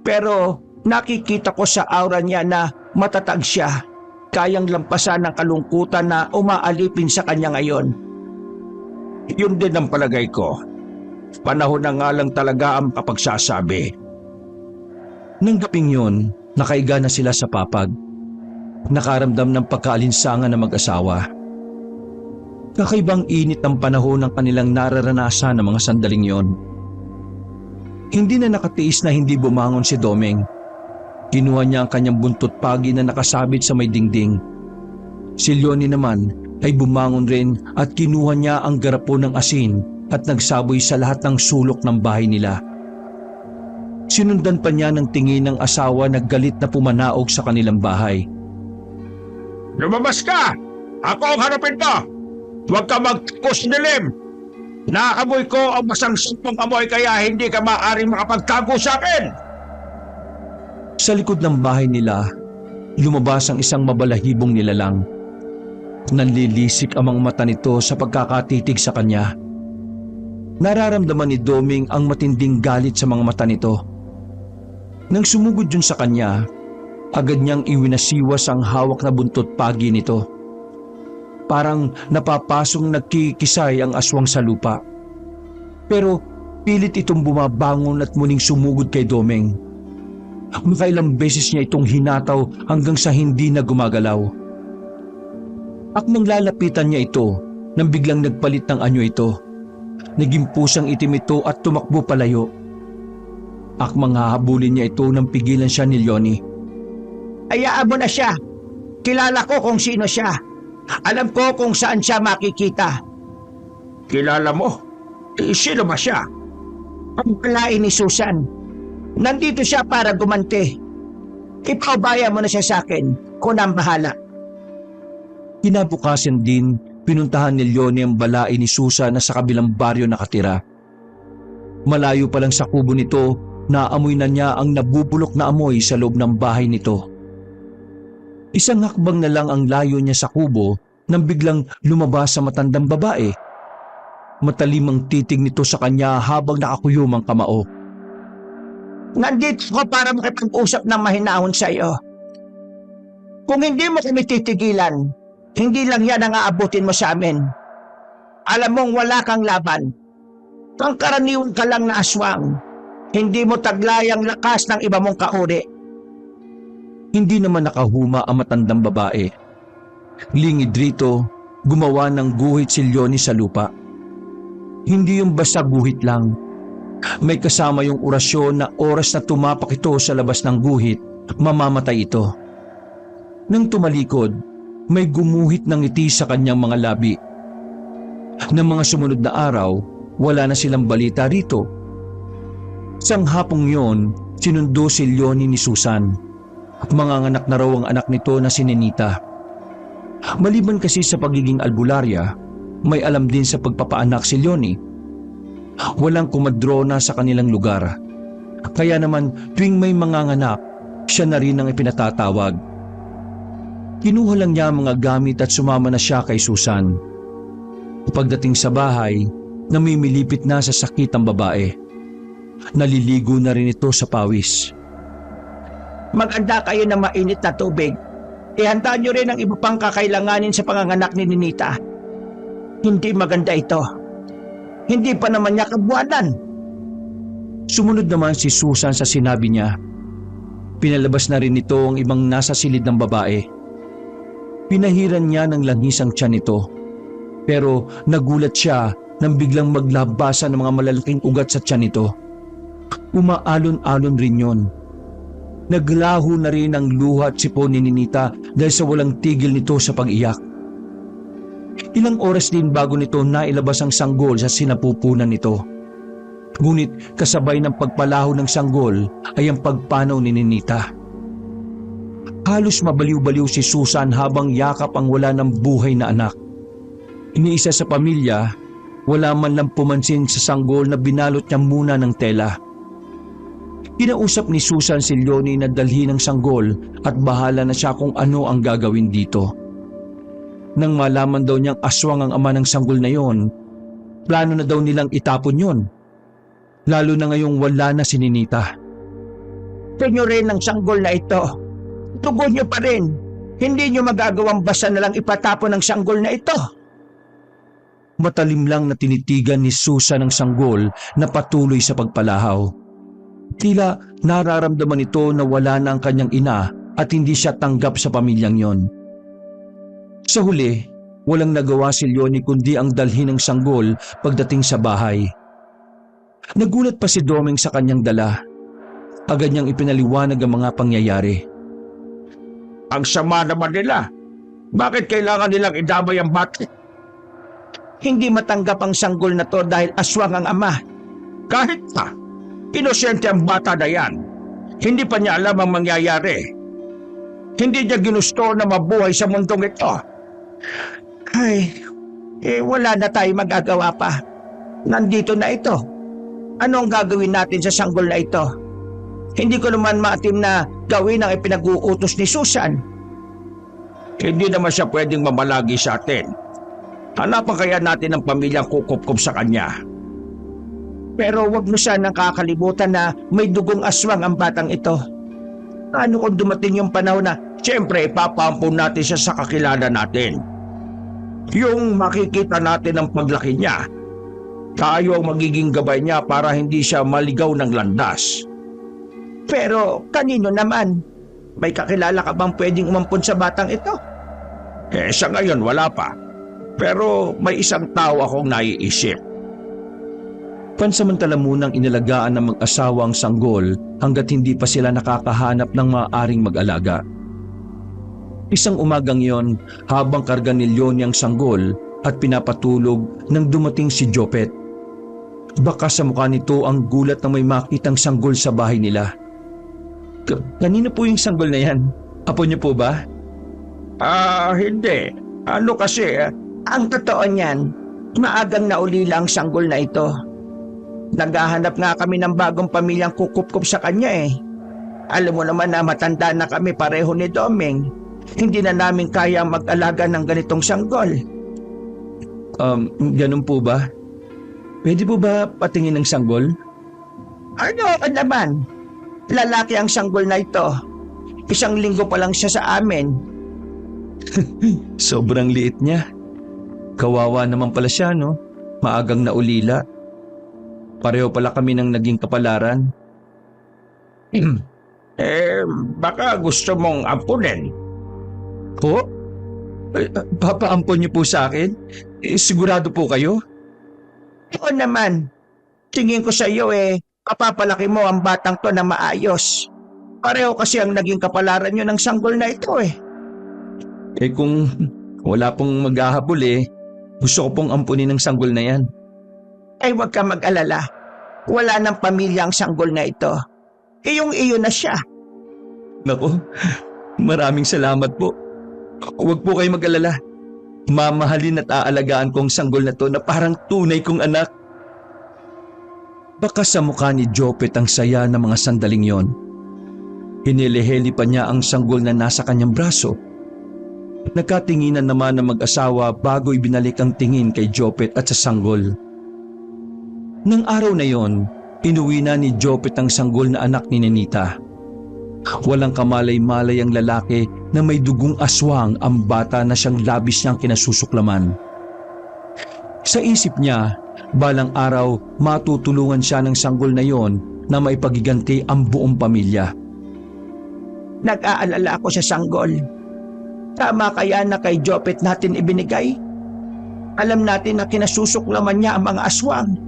Pero nakikita ko sa aura niya na matatag siya. Kayang lampasan ng kalungkutan na umaalipin sa kanya ngayon. Yun din ang palagay ko. Panahon na nga lang talaga ang kapagsasabi. Nang gabing yun, nakaiga na sila sa papag. Nakaramdam ng pagkaalinsangan ng mag-asawa. Kakaibang init ng panahon ng kanilang nararanasan ng mga sandaling yon. Hindi na nakatiis na hindi bumangon si Domeng. Kinuha niya ang kanyang buntot pagi na nakasabit sa may dingding. Si Leonie naman ay bumangon rin at kinuha niya ang garapon ng asin at nagsaboy sa lahat ng sulok ng bahay nila. Sinundan pa niya ng tingin ng asawa na galit na pumanaog sa kanilang bahay. Lumabas ka! Ako ang harapin mo! Huwag ka magtakos dilim! Naamoy ko ang masangsampang amoy kaya hindi ka maaaring makapagtago sa akin! Sa likod ng bahay nila, lumabas ang isang mabalahibong nilalang. Nanlilisik ang mga mata nito sa pagkakatitig sa kanya. Nararamdaman ni Doming ang matinding galit sa mga mata nito. Nang sumugod yun sa kanya, agad niyang iwinasiwas ang hawak na buntot pagi nito. Parang napapasong nagkikisay ang aswang sa lupa. Pero pilit itong bumabangon at muling sumugod kay Domeng. Makailang beses niya itong hinataw hanggang sa hindi na gumagalaw. At nang lalapitan niya ito, nang biglang nagpalit ng anyo ito. Naging pusang itim ito at tumakbo palayo. Akmang hahabulin niya ito nang pigilan siya ni Leonie. Hayaan mo na siya. Kilala ko kung sino siya. Alam ko kung saan siya makikita. Kilala mo? Sino ba siya? Ang kalain ni Susan. Nandito siya para gumante. Ipaubaya mo na siya sa akin. Ko na ang bahala. Kinabukasan din, pinuntahan ni Leonie ang balai ni Susan na sa kabilang baryo nakatira. Malayo pa lang sa kubo nito, naamoy na niya ang nabubulok na amoy sa loob ng bahay nito. Isang hakbang na lang ang layo niya sa kubo nang biglang lumabas sa matandang babae. Matalimang titig nito sa kanya habang nakakuyom ang kamao. Nandito ko para makipag-usap ng mahinahon sa iyo. Kung hindi mo kami titigilan, hindi lang yan ang aabutin mo sa amin. Alam mong wala kang laban. Pangkaraniwan ka lang na aswang. Hindi mo taglay ang lakas ng iba mong kauri. Hindi naman nakahuma ang matandang babae. Lingid rito, gumawa ng guhit si Leonie sa lupa. Hindi yung basta guhit lang. May kasama yung orasyon na oras na tumapak ito sa labas ng guhit, mamamatay ito. Nang tumalikod, may gumuhit ng ngiti sa kanyang mga labi. Nang mga sumunod na araw, wala na silang balita rito. Sang hapong yon, sinundo si Leonie ni Susan. Manganganak na raw ang anak nito na si Nenita. Maliban kasi sa pagiging albularya, may alam din sa pagpapaanak si Leonie. Walang kumadrona sa kanilang lugar. Kaya naman tuwing may manganganak, siya na rin ang ipinatatawag. Kinuha lang niya ang mga gamit at sumama na siya kay Susan. Pagdating sa bahay, namimilipit na sa sakit ang babae. Naliligo na rin ito sa pawis. Maganda kayo ng mainit na tubig. Ihanda niyo rin ang iba pang kakailanganin sa panganganak ni Ninita. Hindi maganda ito. Hindi pa naman niya kabuwanan. Sumunod naman si Susan sa sinabi niya. Pinalabas na rin ito ang ibang nasa silid ng babae. Pinahiran niya ng langis ang tiyan nito. Pero nagulat siya nang biglang maglabasan ng mga malalaking ugat sa tiyan nito. Umaalon-alon rin yon. Naglaho na rin ang luha at sipon ni Ninita dahil sa walang tigil nito sa pag-iyak. Ilang oras din bago nito nailabas ang sanggol sa sinapupunan nito. Ngunit kasabay ng pagpalaho ng sanggol ay ang pagpanaw ni Ninita. Halos mabaliw-baliw si Susan habang yakap ang wala ng buhay na anak. Iniisa sa pamilya, wala man lang pumansin sa sanggol na binalot niya muna ng tela. Kinausap ni Susan si Leonie na dalhin ng sanggol at bahala na siya kung ano ang gagawin dito. Nang malaman daw niyang aswang ang ama ng sanggol na yon, plano na daw nilang itapon yon. lalo na ngayong wala na si Ninita. Tunyo rin ang sanggol na ito. Tugon nyo pa rin. Hindi nyo magagawang basta na lang ipatapon ang sanggol na ito. Matalim lang na tinitigan ni Susan ang sanggol na patuloy sa pagpalahaw. Tila nararamdaman ito na wala na ang kanyang ina at hindi siya tanggap sa pamilyang yon. Sa huli, walang nagawa si Leonie kundi ang dalhin ng sanggol pagdating sa bahay. Nagulat pa si Domeng sa kanyang dala. Agad niyang ipinaliwanag ang mga pangyayari. Ang sama naman nila. Bakit kailangan nilang idamay ang bata? Hindi matanggap ang sanggol na to dahil aswang ang ama. Kahit pa, inosente ang bata na yan. Hindi pa niya alam ang mangyayari. Hindi niya ginusto na mabuhay sa mundong ito. Ay, wala na tayo magagawa pa. Nandito na ito. Anong gagawin natin sa sanggol na ito? Hindi ko naman maatim na gawin ang ipinag-uutos ni Susan. Hindi naman siya pwedeng mamalagi sa atin. Hanapan kaya natin ang pamilyang kukupkup sa kanya. Pero wag mo sanang kakalimutan na may dugong aswang ang batang ito. Ano kung dumating yung panahon na siyempre ipapaampun natin siya sa kakilala natin. Yung makikita natin ang paglaki niya. Tayo ang magiging gabay niya para hindi siya maligaw ng landas. Pero kanino naman? May kakilala ka bang pwedeng umampun sa batang ito? Sa ngayon wala pa. Pero may isang tao akong naiisip. Pansamantala munang inalagaan ng mag-asawa ang sanggol hanggat hindi pa sila nakakahanap ng maaaring mag-alaga. Isang umagang yon, habang karga ni Leonie ang sanggol at pinapatulog nang dumating si Jopet. Baka sa mukha nito ang gulat na may makitang sanggol sa bahay nila. Kanino po yung sanggol na yan? Apo niyo po ba? Hindi. Ano kasi, ang totoo niyan, maagang naulila ang sanggol na ito. Naghahanap nga kami ng bagong pamilyang kukupkup sa kanya eh. Alam mo naman na matanda na kami pareho ni Domeng. Hindi na namin kaya mag-alaga ng ganitong sanggol. Ganun po ba? Pwede po ba patingin ng sanggol? Ano ka naman? Lalaki ang sanggol na ito. 1 linggo pa lang siya sa amin. Sobrang liit niya. Kawawa naman pala siya, no? Maagang naulila. Pareho pala kami ng naging kapalaran. Baka gusto mong ampunin. Po? Papaampon niyo po sa akin? Sigurado po kayo? Oo naman. Tingin ko sa iyo kapapalaki mo ang batang to na maayos. Pareho kasi ang naging kapalaran nyo ng sanggol na ito eh. Kung wala pong maghahabol gusto ko pong ampunin ng sanggol na yan. Ay huwag ka mag-alala. Wala ng pamilya ang sanggol na ito. Iyong-iyo na siya. Naku, maraming salamat po. Huwag po kayo mag-alala. Mamahalin at aalagaan ko ang sanggol na to na parang tunay kong anak. Baka sa mukha ni Jopet ang saya ng mga sandaling yon. Hiniliheli pa niya ang sanggol na nasa kanyang braso. Nagkatinginan naman ng mag-asawa bago ibinalik ang tingin kay Jopet at sa sanggol. Nang araw na yon, inuwi na ni Jopet ang sanggol na anak ni Ninita. Walang kamalay-malay ang lalaki na may dugong aswang ang bata na siyang labis niyang kinasusuklaman. Sa isip niya, balang araw matutulungan siya ng sanggol na yon na maipagiganti ang buong pamilya. Nag-aalala ako sa sanggol. Tama kaya na kay Jopet natin ibinigay? Alam natin na kinasusuklaman niya ang mga aswang.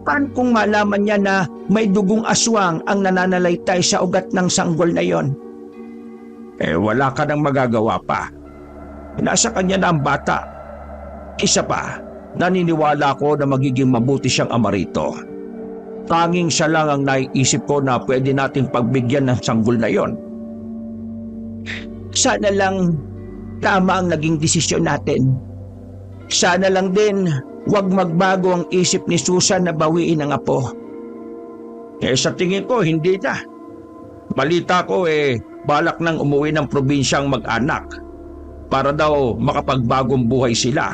Paano kung malaman niya na may dugong aswang ang nananalaytay sa ugat ng sanggol na yon? Wala ka nang magagawa pa. Nasa kanya na ang bata. Isa pa, naniniwala ko na magiging mabuti siyang ama rito. Tanging siya lang ang naiisip ko na pwede nating pagbigyan ng sanggol na yon. Sana lang tama ang naging desisyon natin. Sana lang din huwag magbago ang isip ni Susan na bawiin ang apo. Sa tingin ko hindi na. Balita ko balak nang umuwi ng probinsyang mag-anak para daw makapagbagong buhay sila.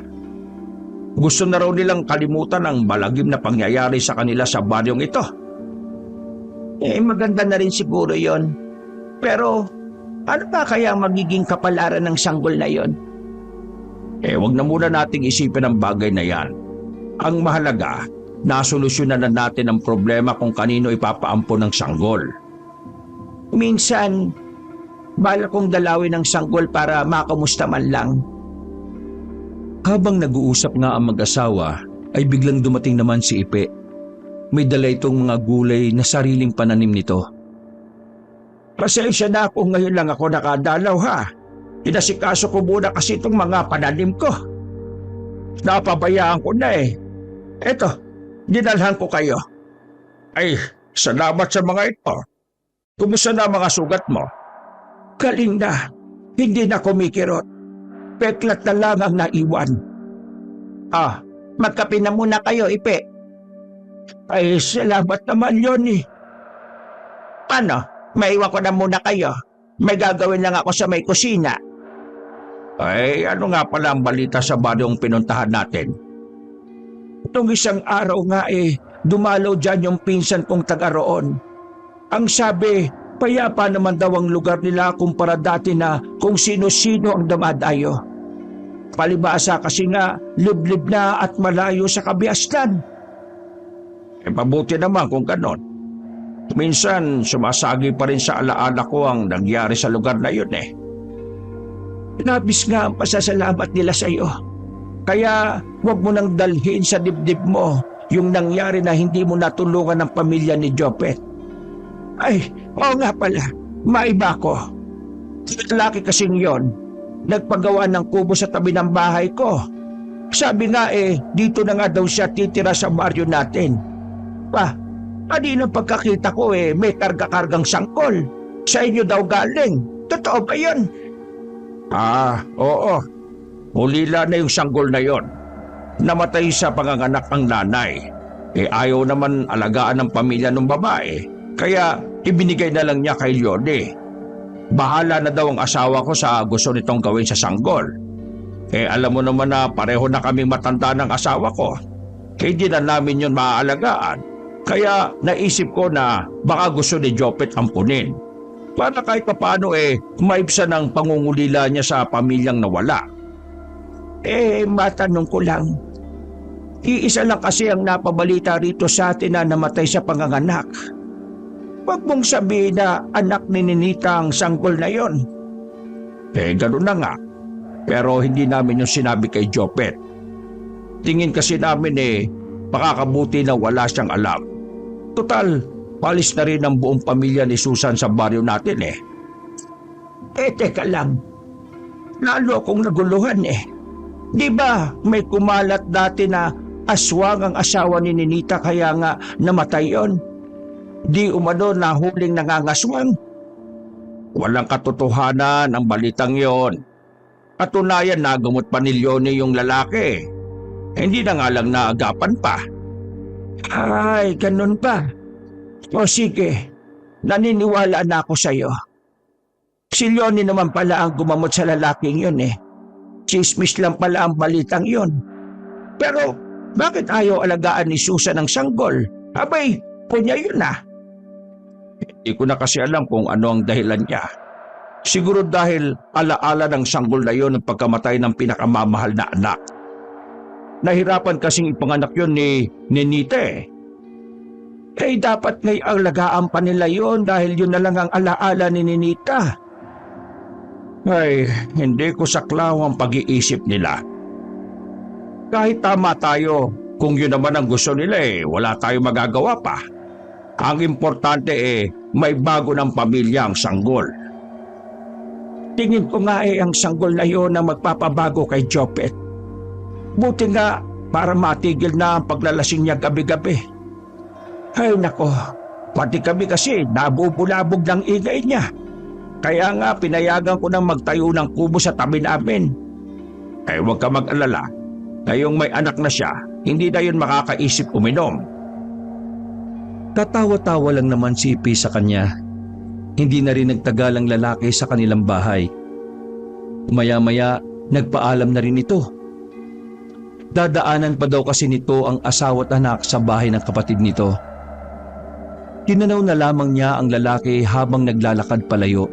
Gusto na raw nilang kalimutan ang malagim na pangyayari sa kanila sa baryong ito. Maganda na rin siguro yon. Pero ano pa kaya ang magiging kapalaran ng sanggol na yon? Wag na muna nating isipin ang bagay na yan. Ang mahalaga, nasolusyonan na natin ang problema kung kanino ipapaampon ng sanggol. Minsan, bala kong dalawin ng sanggol para makamusta man lang. Habang nag-uusap nga ang mag-asawa, ay biglang dumating naman si Ipe. May dala itong mga gulay na sariling pananim nito. Pasensya na kung ngayon lang ako nakadalaw ha. Inasikaso ko muna kasi itong mga pananim ko. Napabayaan ko na eh. Eto, dinalhan ko kayo. Ay, salamat sa mga ito. Kumusta na mga sugat mo? Galing na. Hindi na kumikirot. Peklat na lang ang naiwan. Magkape na muna kayo, Ipe. Ay, salamat naman yun eh. Paano? Maiwan ko na muna kayo. May gagawin lang ako sa may kusina. Ay, ano nga pala ang balita sa baryong pinuntahan natin? Itong isang araw nga dumalaw dyan yung pinsan kong taga roon. Ang sabi, payapa naman daw ang lugar nila kumpara dati na kung sino-sino ang damadayo. Palibasa kasi nga, liblib na at malayo sa kabiasnan. Mabuti naman kung ganon. Minsan, sumasagi pa rin sa alaala ko ang nangyari sa lugar na yun eh. Labis nga ang pasasalamat nila sa iyo. Kaya huwag mo nang dalhin sa dibdib mo yung nangyari na hindi mo natulungan ng pamilya ni Jopet. Ay, oo nga pala, maiba ko. Lalaki kasing yon, nagpagawa ng kubo sa tabi ng bahay ko. Sabi nga dito na nga daw siya titira sa baryo natin. Kanina pagkakita ko may karga-kargang sangkol. Sa inyo daw galing. Totoo ba yun? Oo. Hulila na yung sanggol na yon. Namatay sa panganganak ang nanay. Ayaw naman alagaan ng pamilya ng babae. Kaya ibinigay na lang niya kay Leone. Bahala na daw ang asawa ko sa gusto nitong gawin sa sanggol. Alam mo naman na pareho na kaming matanda ng asawa ko. Hindi na namin yun maaalagaan. Kaya naisip ko na baka gusto ni Jopet ampunin. Para kahit paano maibsan ang pangungulila niya sa pamilyang nawala. Matanong ko lang. Iisa lang kasi ang napabalita rito sa atin na namatay sa panganganak. Huwag mong sabihin na anak ni Ninita ang sanggol na yon. Ganun na nga. Pero hindi namin yung sinabi kay Jopet. Tingin kasi namin makakabuti na wala siyang alam. Total, palis na rin ang buong pamilya ni Susan sa baryo natin Teka lang. Lalo akong naguluhan Di ba may kumalat dati na aswang ang asawa ni Ninita kaya nga namatay yon? Di umano na huling nangangaswang? Walang katotohanan ang balitang yon. Katunayan nagamot pa ni Leone yung lalaki. Hindi na nga lang naagapan pa. Ay, ganun pa. O sige, naniniwala na ako sa'yo. Si Leone naman pala ang gumamot sa lalaking yun Chismis lang pala ang balitang yun. Pero bakit ayaw alagaan ni Susan ng sanggol? Abay, kunya yun Hindi ko na kasi alam kung ano ang dahilan niya. Siguro dahil alaala ng sanggol na yun ang pagkamatay ng pinakamamahal na anak. Nahirapan kasing ipanganak yun ni Ninita dapat ngay alagaan pa nila yun dahil yun na lang ang alaala ni Ninita. Ay, hindi ko saklaw ang pag-iisip nila. Kahit tama tayo, kung yun naman ang gusto nila wala tayong magagawa pa. Ang importante may bago ng pamilya ang sanggol. Tingin ko nga ang sanggol na yun ang magpapabago kay Jopet. Buti nga para matigil na ang paglalasing niya gabi-gabi. Ay nako, pati kami kasi nabubulabog ng ingay niya. Kaya nga pinayagan ko nang magtayo ng kubo sa tabi namin. Huwag ka mag-alala. Ngayong may anak na siya, hindi na yun makakaisip uminom. Katawa-tawa lang naman si Ipe sa kanya. Hindi na rin nagtagal ang lalaki sa kanilang bahay. Maya-maya, nagpaalam na rin ito. Dadaanan pa daw kasi nito ang asawa at anak sa bahay ng kapatid nito. Tinanaw na lamang niya ang lalaki habang naglalakad palayo.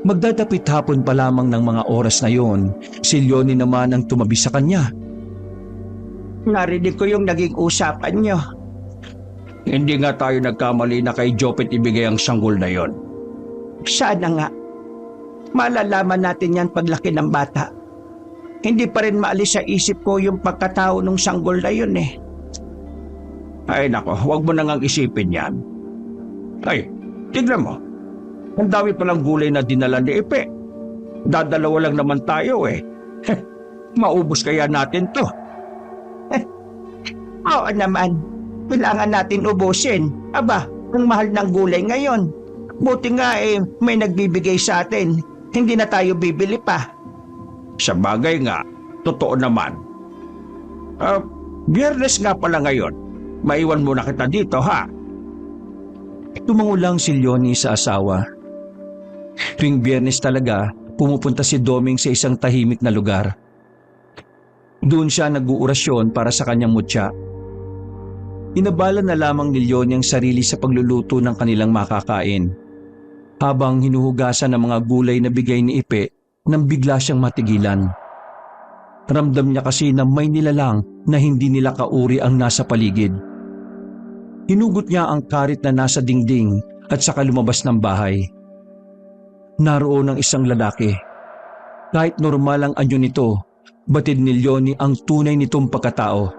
Magdadapit hapon pa lamang ng mga oras na yon, si Leonie naman ang tumabi sa kanya. Narinig ko yung naging usapan nyo. Hindi nga tayo nagkamali na kay Jopet ibigay ang sanggol na yon. Sana nga. Malalaman natin yan paglaki ng bata. Hindi pa rin maalis sa isip ko yung pagkatao ng sanggol na yun eh. Ay nako, huwag mo nang isipin yan. Ay, tignan mo. Ang dami palang gulay na dinala ni Ipe. Dadalawa lang naman tayo eh. Maubos kaya natin to. Oo naman. Kailangan natin ubusin. Aba, ang mahal ng gulay ngayon. Buti nga may nagbibigay sa atin. Hindi na tayo bibili pa. Sa bagay nga, totoo naman. Biyernes nga pala ngayon. Maiwan muna kita dito, ha? Tumango lang si Leonie sa asawa. Tuwing Biyernes talaga, pumupunta si Doming sa isang tahimik na lugar. Doon siya nag-uurasyon para sa kanyang mutya. Inabala na lamang ni Leonie ang sarili sa pagluluto ng kanilang makakain. Habang hinuhugasan ng mga gulay na bigay ni Ipe, nang bigla siyang matigilan. Ramdam niya kasi na may nilalang na hindi nila kauri ang nasa paligid. Hinugot niya ang karit na nasa dingding at saka lumabas ng bahay. Naroon ang isang lalaki. Kahit normal ang anyo nito, batid ni Leonie ang tunay nitong pagkatao.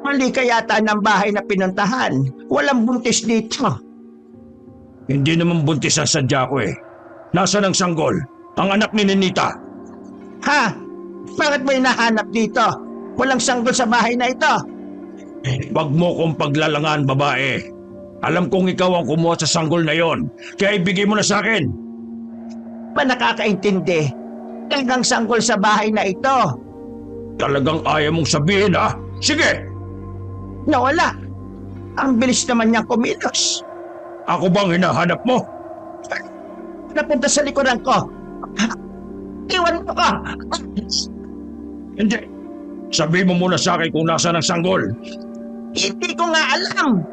Mali ka yata ng bahay na pinuntahan. Walang buntis dito. Hindi naman buntis ang sadya ko eh. Nasaan ang sanggol? Ang anak ni Ninita. Ha? Bakit mo hinahanap dito? Walang sanggol sa bahay na ito. Wag mo kong paglalangan, babae. Alam kong ikaw ang kumuha sa sanggol na yon, kaya ibigay mo na sa akin. Pa nakakaintindi. Talagang sanggol sa bahay na ito. Talagang ayaw mong sabihin, ha? Sige! Nawala. Ang bilis naman niyang kumilos. Ako bang hinahanap mo? Napunta sa likuran ko. Iwan mo ka! Hindi. Sabi mo muna sa akin kung nasaan ang sanggol. Hindi ko nga alam.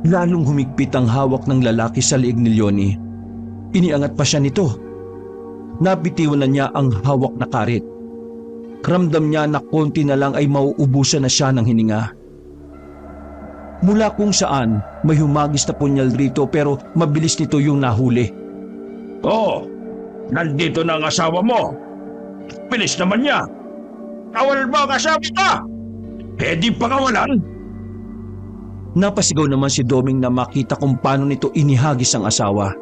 Lalong humigpit ang hawak ng lalaki sa liig ni Leonie. Iniangat pa siya nito. Nabitiwan na niya ang hawak na karit. Ramdam niya na konti na lang ay mauubusan na siya ng hininga. Mula kung saan may humagis na punyal rito pero mabilis nito yung nahuli. Oo, nandito na ang asawa mo. Bilis naman niya. Kawal mo ang asawa ka! Eh di pakawalan. Napasigaw naman si Doming na makita kung paano nito inihagis ang asawa.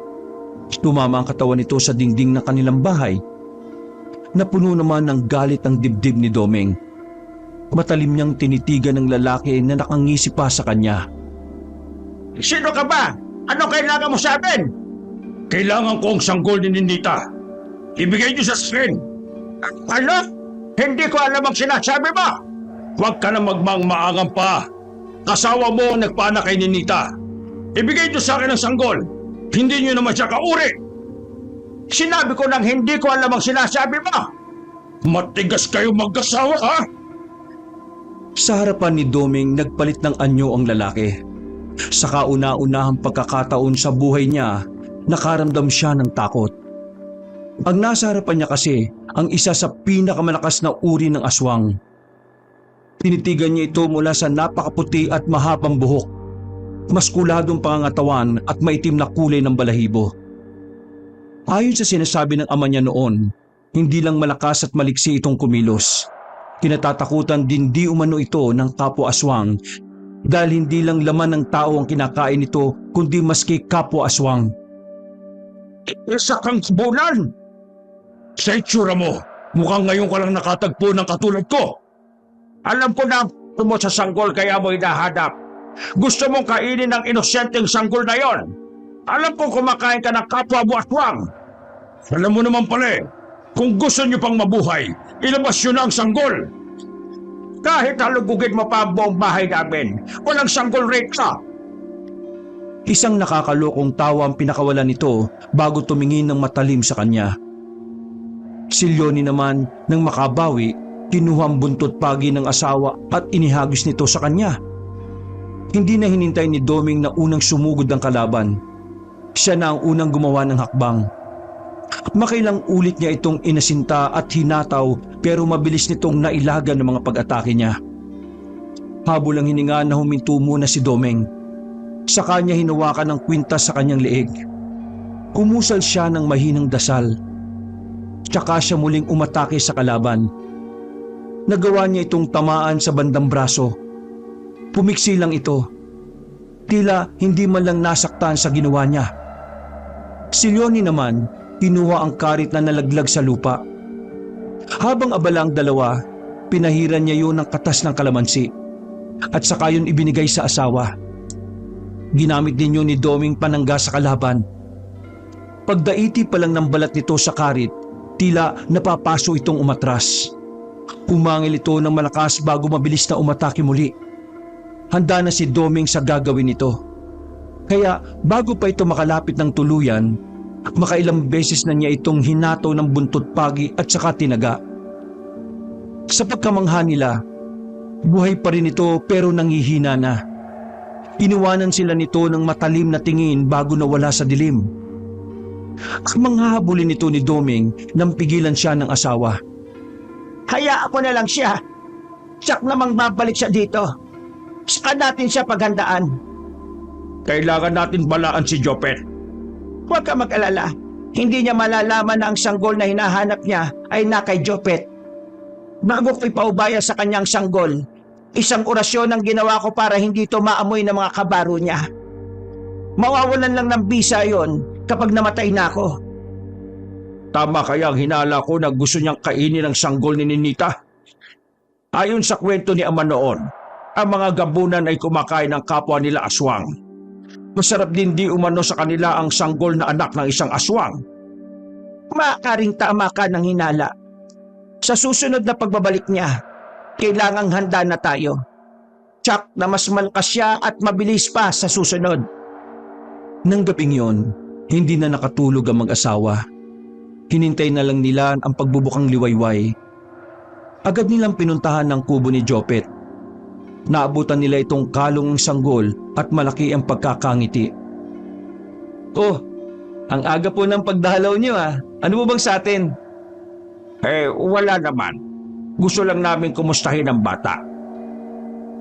Tumama ang katawan nito sa dingding ng kanilang bahay. Napuno naman ng galit ang dibdib ni Doming. Matalim niyang tinitigan ng lalaki na nakangisi pa sa kanya. Sino ka ba? Ano kailangan mo sa akin? Kailangan ko ang sanggol ni Ninita. Ibigay niyo sa akin. Ano? Hindi ko alam ang sinasabi mo. Huwag ka na magmangmaangan pa. Kasawa mo ang nagpaanak kay Ninita. Ibigay niyo sa akin ang sanggol. Hindi niyo naman siya kauri. Sinabi ko nang hindi ko alam ang sinasabi mo. Matigas kayo mag-asawa, ha? Sa harapan ni Doming nagpalit ng anyo ang lalaki. Sa kauna-unahang pagkakataon sa buhay niya, nakaramdam siya ng takot. Ang nasa harapan niya kasi ang isa sa pinakamalakas na uri ng aswang. Tinitigan niya ito mula sa napakaputi at mahabang buhok, maskuladong pangangatawan at maitim na kulay ng balahibo. Ayon sa sinasabi ng ama niya noon, hindi lang malakas at maliksi itong kumilos. Kinatatakutan din di umano ito ng kapwa aswang dahil hindi lang laman ng tao ang kinakain nito kundi maski kapwa aswang. Isa kang bulan! Sa itsura mo, mukhang ngayon ka lang nakatagpo ng katulad ko. Alam ko na mo sa sanggol kaya mo hinahanap. Gusto mong kainin ang inosyenteng sanggol na yon. Alam kong kumakain ka ng kapwa mo aswang. Alam mo naman pala kung gusto niyo pang mabuhay, ilabas niyo na ang sanggol. Kahit halugugin mo pa ang buong bahay namin, walang sanggol rito. Isang nakakalokong tawa ang pinakawalan nito bago tumingin ng matalim sa kanya. Si Leonie naman, nang makabawi, Kinuha ang buntot pagi ng asawa at inihagis nito sa kanya. Hindi na hinintay ni Doming na unang sumugod ang kalaban. Siya na ang unang gumawa ng hakbang. Makailang ulit niya itong inasinta at hinataw pero mabilis nitong nailagan ng mga pag-atake niya. Habol ang hininga na huminto muna si Doming. Sa kanya hinawakan ng kwintas sa kanyang leeg. Umusal siya ng mahinang dasal. Tsaka siya muling umatake sa kalaban. Nagawa niya itong tamaan sa bandang braso. Pumiksi lang ito. Tila hindi man lang nasaktan sa ginawa niya. Si Leonie naman, kinuha ang karit na nalaglag sa lupa. Habang abala ang dalawa, pinahiran niya yun ng katas ng kalamansi at saka yun ibinigay sa asawa. Ginamit din yun ni Doming panangga sa kalaban. Pagdaiti pa lang ng balat nito sa karit, tila napapaso itong umatras. Umangil ito ng malakas bago mabilis na umatake muli. Handa na si Doming sa gagawin nito. Kaya bago pa ito makalapit ng tuluyan, makailang beses na niya itong hinato ng buntot pagi at saka tinaga. Sa pagkamangha nila, buhay pa rin ito pero nangihina na. Iniwanan sila nito ng matalim na tingin bago nawala sa dilim. Manghahabulin ito ni Doming nang pigilan siya ng asawa. Hayaan ko na lang siya. Tsak namang babalik siya dito. Saka natin siya paghandaan. Kailangan natin balaan si Jopet. Huwag ka mag-alala. Hindi niya malalaman na ang sanggol na hinahanap niya ay na kay Jopet. Bago ko ipaubaya sa kanyang sanggol, isang orasyon ang ginawa ko para hindi ito maamoy ng mga kabaro niya. Mawawalan lang ng bisa yon kapag namatay na ako. Tama kaya ang hinala ko na gusto niyang kainin ang sanggol ni Ninita? Ayon sa kwento ni Ama noon, ang mga gabunan ay kumakain ng kapwa nila aswang. Masarap din di umano sa kanila ang sanggol na anak ng isang aswang. Maakaring tama ka ng hinala. Sa susunod na pagbabalik niya, kailangang handa na tayo. Tsak na mas malakas siya at mabilis pa sa susunod. Nang gabing yon, hindi na nakatulog ang mag-asawa. Hinintay na lang nila ang pagbubukang liwayway. Agad nilang pinuntahan ng kubo ni Jopet. Naabutan nila itong kalong sanggol at malaki ang pagkakangiti. Oh, ang aga po ng pagdalaw niyo ah. Ano mo bang sa atin? Wala naman. Gusto lang namin kumustahin ang bata.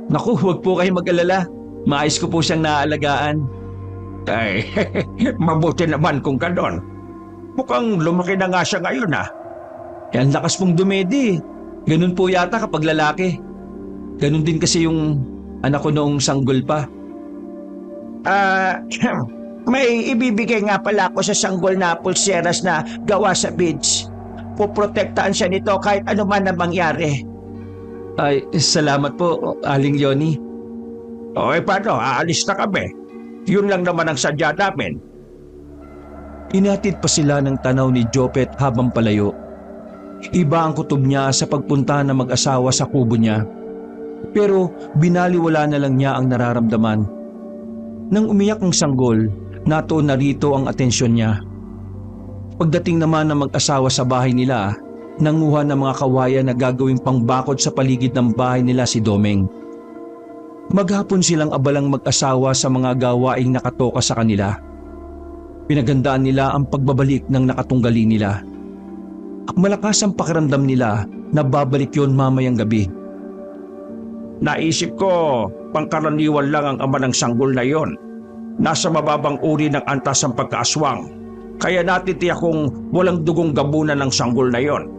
Naku, huwag po kayo mag-alala. Maayos ko po siyang naaalagaan. Mabuti naman kung ganon. Mukhang lumaki na nga siya ngayon ah. Ang lakas pong dumedi. Ganun po yata kapag lalaki. Ganun din kasi yung anak ko noong sanggol pa. May ibibigay nga pala ako sa sanggol na pulseras na gawa sa beads. Poprotektaan siya nito kahit ano man ang mangyari. Ay, salamat po, Aling Leonie. Paano? Aalis na kami. Yun lang naman ang sadya namin. Inatid pa sila ng tanaw ni Jopet habang palayo. Iba ang kutob niya sa pagpunta ng mag-asawa sa kubo niya. Pero binaliwala na lang niya ang nararamdaman. Nang umiyak ang sanggol, natuon na rito ang atensyon niya. Pagdating naman ng mag-asawa sa bahay nila, nanguha ng mga kawayan na gagawing pangbakod sa paligid ng bahay nila si Doming. Maghapon silang abalang mag-asawa sa mga gawaing nakatoka sa kanila. Pinagandaan nila ang pagbabalik ng nakatunggali nila. Malakas ang pakiramdam nila na babalik yon mamayang gabi. Naisip ko, pangkaraniwan lang ang ama ng sanggol na yon. Nasa mababang uri ng antas ang pagkaaswang. Kaya natitiyak kong walang dugong gabunan ng sanggol na yon.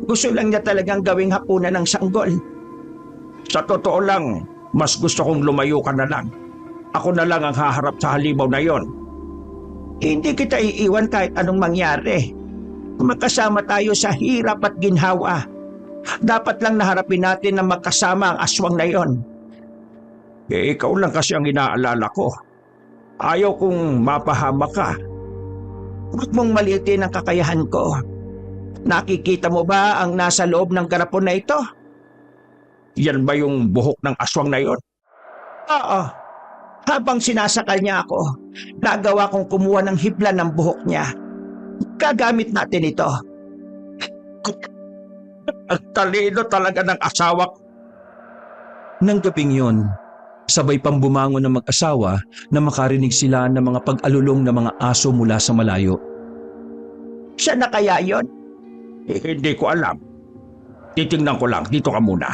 Gusto lang niya talagang gawing hapunan ng sanggol. Sa totoo lang, mas gusto kong lumayo ka na lang. Ako na lang ang haharap sa halimaw na yon. Hindi kita iiwan kahit anong mangyari. Magkasama tayo sa hirap at ginhawa. Dapat lang naharapin natin na magkasama ang aswang na yon. Ikaw lang kasi ang inaalala ko. Ayaw kong mapahama ka. Huwag mong maliitin ang kakayahan ko. Nakikita mo ba ang nasa loob ng garapon na ito? Yan ba yung buhok ng aswang na yon? Oo. Habang sinasakal niya ako, nagawa kong kumuha ng hibla ng buhok niya. Gagamit natin ito. Ang talino talaga ng asawa ko. Nang gabing yon, sabay pang bumangon ng mag-asawa na makarinig sila ng mga pag-alulong ng mga aso mula sa malayo. Siya na kaya yon? Hindi ko alam. Titingnan ko lang, dito ka muna.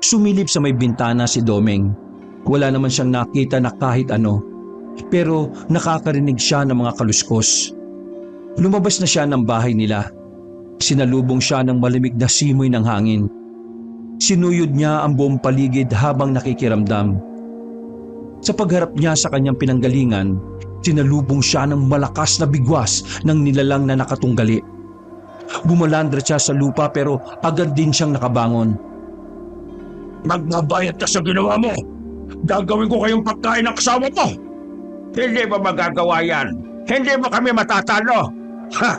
Sumilip sa may bintana si Domeng. Wala naman siyang nakita na kahit ano, pero nakakarinig siya ng mga kaluskos. Lumabas na siya ng bahay nila. Sinalubong siya ng malamig na simoy ng hangin. Sinuyod niya ang buong paligid habang nakikiramdam. Sa pagharap niya sa kanyang pinanggalingan, sinalubong siya ng malakas na bigwas ng nilalang na nakatunggali. Bumalandra siya sa lupa pero agad din siyang nakabangon. Magbabayad ka sa ginawa mo. Gagawin ko kayong pagkain ng kasama mo. Hindi ba magagawa yan? Hindi ba kami matatalo? Ha!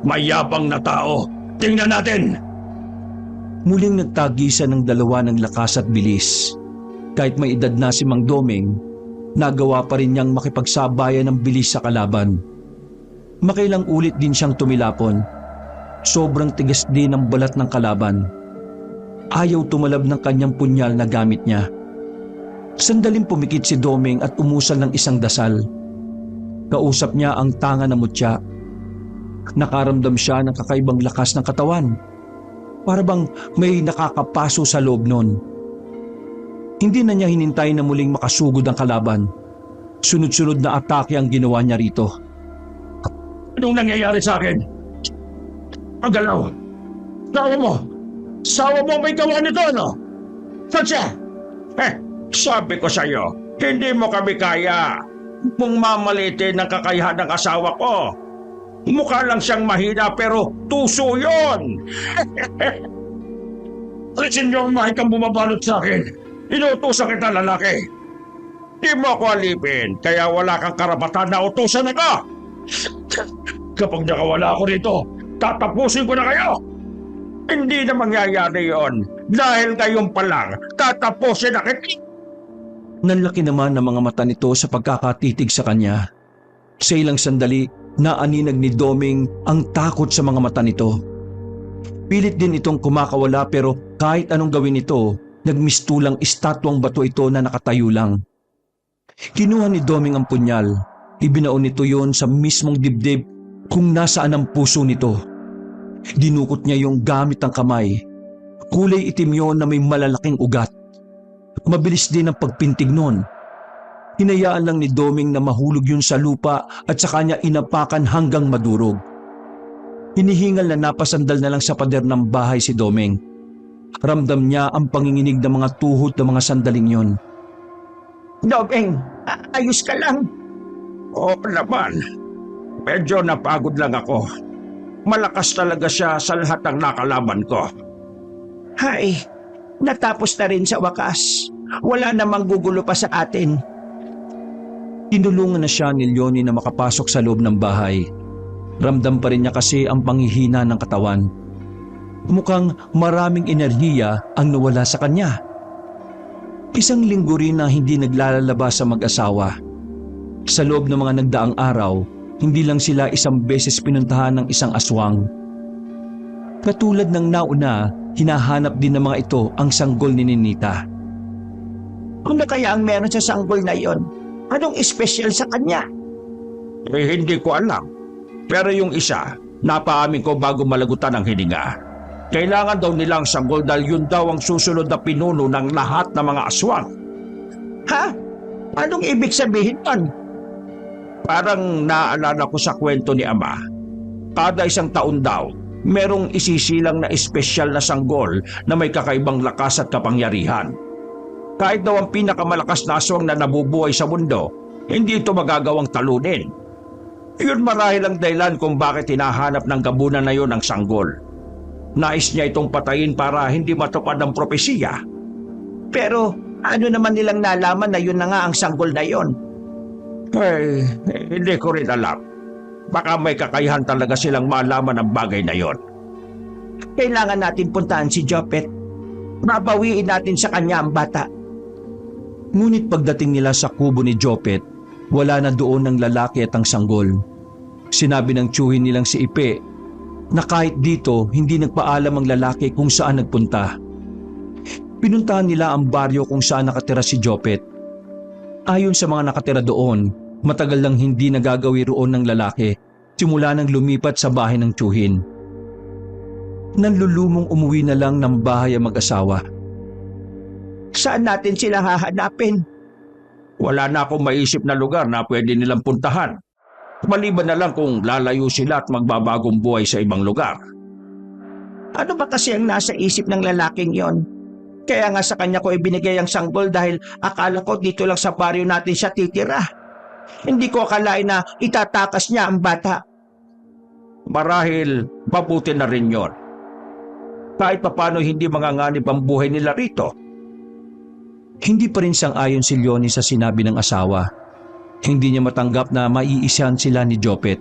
Mayabang na tao. Tingnan natin. Muling nagtagisan ng dalawa ng lakas at bilis. Kahit may edad na si Mang Domeng, nagawa pa rin niyang makipagsabayan ng bilis sa kalaban. Makailang ulit din siyang tumilapon. Sobrang tigas din ang balat ng kalaban. Ayaw tumalab ng kanyang punyal na gamit niya. Sandaling pumikit si Domeng at umusal ng isang dasal. Kausap niya ang tanga na mutya. Nakaramdam siya ng kakaibang lakas ng katawan. Para bang may nakakapaso sa loob nun. Hindi na niya hinintay na muling makasugod ang kalaban. Sunod-sunod na atake ang ginawa niya rito. Anong nangyayari sa akin? Ang galaw. Sawa mo. Sawa mo may gawa nito, ano? Saan siya? Sabi ko sa'yo, hindi mo kami kaya. Kung mamalitin ang kakayahan ng asawa ko. Mukha lang siyang mahina pero tuso yun. Alisin niyo ang mahikang bumabalot sa akin. Inutusan kita, lalaki. Di mo ako alipin, kaya wala kang karapatan na utusan ako. Kapag nakawala ako rito, tatapusin ko na kayo. Hindi na mangyayari yon. Dahil ngayon pa lang, tatapusin na kita. Nanlaki naman ng mga mata nito sa pagkakatitig sa kanya. Sa ilang sandali, naaninag ni Domeng ang takot sa mga mata nito. Pilit din itong kumakawala pero kahit anong gawin nito, nagmistulang estatwang bato ito na nakatayo lang. Kinuha ni Domeng ang punyal, ibinaon nito yon sa mismong dibdib kung nasaan ang puso nito. Dinukot niya yung gamit ang kamay. Kulay itim yon na may malalaking ugat. Mabilis din ang pagpintig nun. Hinayaan lang ni Domeng na mahulog yun sa lupa at sa kanya inapakan hanggang madurog. Hinihingal na napasandal na lang sa pader ng bahay si Domeng. Ramdam niya ang panginginig ng mga tuhod ng mga sandaling yon. Domeng, ayos ka lang. Oo naman. Medyo napagod lang ako. Malakas talaga siya sa lahat ng nakalaban ko. Hay, natapos na rin sa wakas. Wala namang gugulo pa sa atin. Tinulungan na siya ni Leonie na makapasok sa loob ng bahay. Ramdam pa rin niya kasi ang panghihina ng katawan. Mukhang maraming enerhiya ang nawala sa kanya. Isang linggo rin na hindi naglalabas sa mag-asawa. Sa loob ng mga nagdaang araw, hindi lang sila isang beses pinuntahan ng isang aswang. Katulad ng nauna, hinahanap din ng mga ito ang sanggol ni Ninita. Ano kaya ang meron sa sanggol na yon? Anong espesyal sa kanya? Hindi ko alam. Pero yung isa, napaamin ko bago malagutan ang hininga. Kailangan daw nilang sanggol dahil yun daw ang susunod na pinuno ng lahat ng mga aswang. Ha? Anong ibig sabihin nun? Parang naalala ko sa kwento ni Ama. Kada isang taon daw, merong isisilang na espesyal na sanggol na may kakaibang lakas at kapangyarihan. Kahit daw ang pinakamalakas na aswang na nabubuhay sa mundo, hindi ito magagawang talunin. Iyon marahil ang dahilan kung bakit hinahanap ng gabunan na yon ang sanggol. Nais niya itong patayin para hindi matupad ang propesiya. Pero ano naman nilang nalaman na yun na nga ang sanggol na yon? Ay, hindi ko rin alam. Baka may kakayahan talaga silang malaman ang bagay na yon. Kailangan natin puntahan si Jopet. Babawiin natin sa kanya ang bata. Ngunit pagdating nila sa kubo ni Jopet, wala na doon ang lalaki at ang sanggol. Sinabi ng tiyuhin nilang si Ipe na kahit dito hindi nagpaalam ang lalaki kung saan nagpunta. Pinuntahan nila ang baryo kung saan nakatira si Jopet. Ayon sa mga nakatira doon, matagal lang hindi nagagawi roon ng lalaki simula nang lumipat sa bahay ng tiyuhin. Nanlulumong umuwi na lang ng bahay ang mag-asawa. Saan natin sila hahanapin? Wala na akong maisip na lugar na pwede nilang puntahan. Maliban na lang kung lalayo sila at magbabagong buhay sa ibang lugar. Ano ba kasi ang nasa isip ng lalaking yon? Kaya nga sa kanya ko ibinigay ang sanggol dahil akala ko dito lang sa baryo natin siya titira. Hindi ko akalain na itatakas niya ang bata. Marahil mabuti na rin yon. Kahit papano hindi manganganib ang buhay nila rito. Hindi pa rin sang-ayon si Leonie sa sinabi ng asawa. Hindi niya matanggap na maiisahan sila ni Jopet.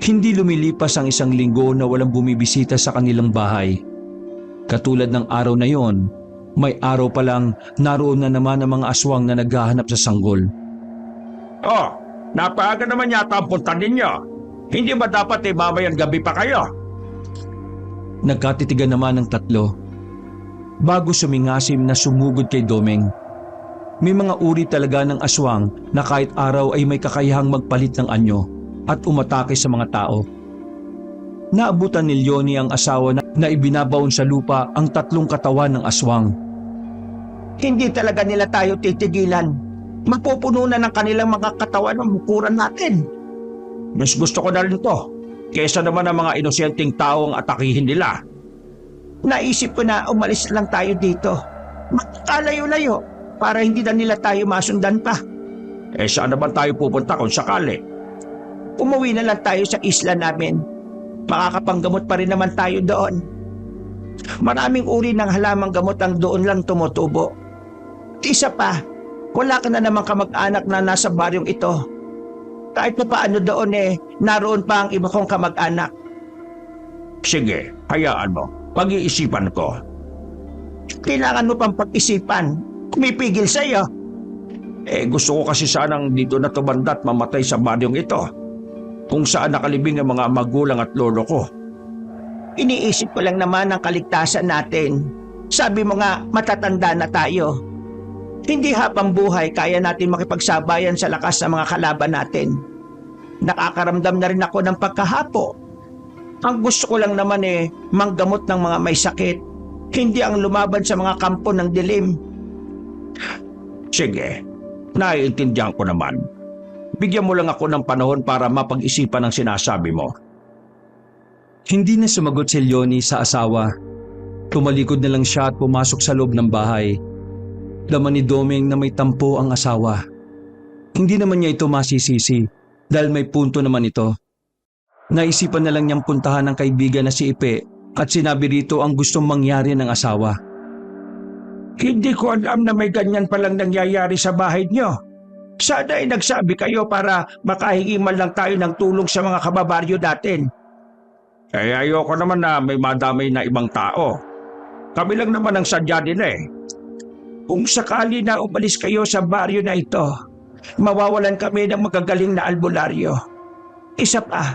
Hindi lumilipas ang isang linggo na walang bumibisita sa kanilang bahay. Katulad ng araw na yon, may araw pa lang naroon na naman ang mga aswang na naghahanap sa sanggol. Oh, napaaga naman yata ang punta ninyo. Hindi ba dapat mamayang gabi pa kayo? Nagkatitigan naman ng tatlo. Bago sumingasim na sumugod kay Domeng. May mga uri talaga ng aswang na kahit araw ay may kakayahang magpalit ng anyo at umatake sa mga tao. Naabutan ni Leonie ang asawa na ibinabaon sa lupa ang 3 katawan ng aswang. Hindi talaga nila tayo titigilan. Mapupuno na ng kanilang mga katawan ang bukuran natin. Mas gusto ko na rin to. Kesa naman ang mga inosenteng tao ang atakihin nila. Naisip ko na umalis lang tayo dito. Magkalayo-layo para hindi na nila tayo masundan pa. Saan naman tayo pupunta kung sakali? Umuwi na lang tayo sa isla namin. Makakapanggamot pa rin naman tayo doon. Maraming uri ng halamang gamot ang doon lang tumutubo. Isa pa, wala ka na namang kamag-anak na nasa baryong ito. Kahit pa paano doon naroon pa ang iba kong kamag-anak. Sige, hayaan mo. Pag-iisipan ko. Kailangan mo pang pag-isipan. Kumipigil sa'yo. Gusto ko kasi sanang dito na tumanda at mamatay sa baryong ito. Kung saan nakalibing ang mga magulang at lolo ko. Iniisip ko lang naman ang kaligtasan natin. Sabi mo nga, matatanda na tayo. Hindi habang buhay kaya natin makipagsabayan sa lakas ng mga kalaban natin. Nakakaramdam na rin ako ng pagkahapo. Ang gusto ko lang naman manggamot ng mga may sakit. Hindi ang lumaban sa mga kampo ng dilim. Sige, naiintindihan ko naman. Bigyan mo lang ako ng panahon para mapag-isipan ang sinasabi mo. Hindi na sumagot si Leonie sa asawa. Tumalikod na lang siya at pumasok sa loob ng bahay. Laman ni Domeng na may tampo ang asawa. Hindi naman niya ito masisisi dahil may punto naman ito. Naisipan na lang niyang puntahan ng kaibigan na si Ipe at sinabi rito ang gustong mangyari ng asawa. Hindi ko alam na may ganyan palang nangyayari sa bahay niyo. Sana ay nagsabi kayo para makahingi man lang tayo ng tulong sa mga kababaryo natin. Ayoko naman na may madamay na ibang tao. Kami lang naman ang sadya nila Kung sakali na umalis kayo sa baryo na ito, mawawalan kami ng magagaling na albularyo. Isa pa,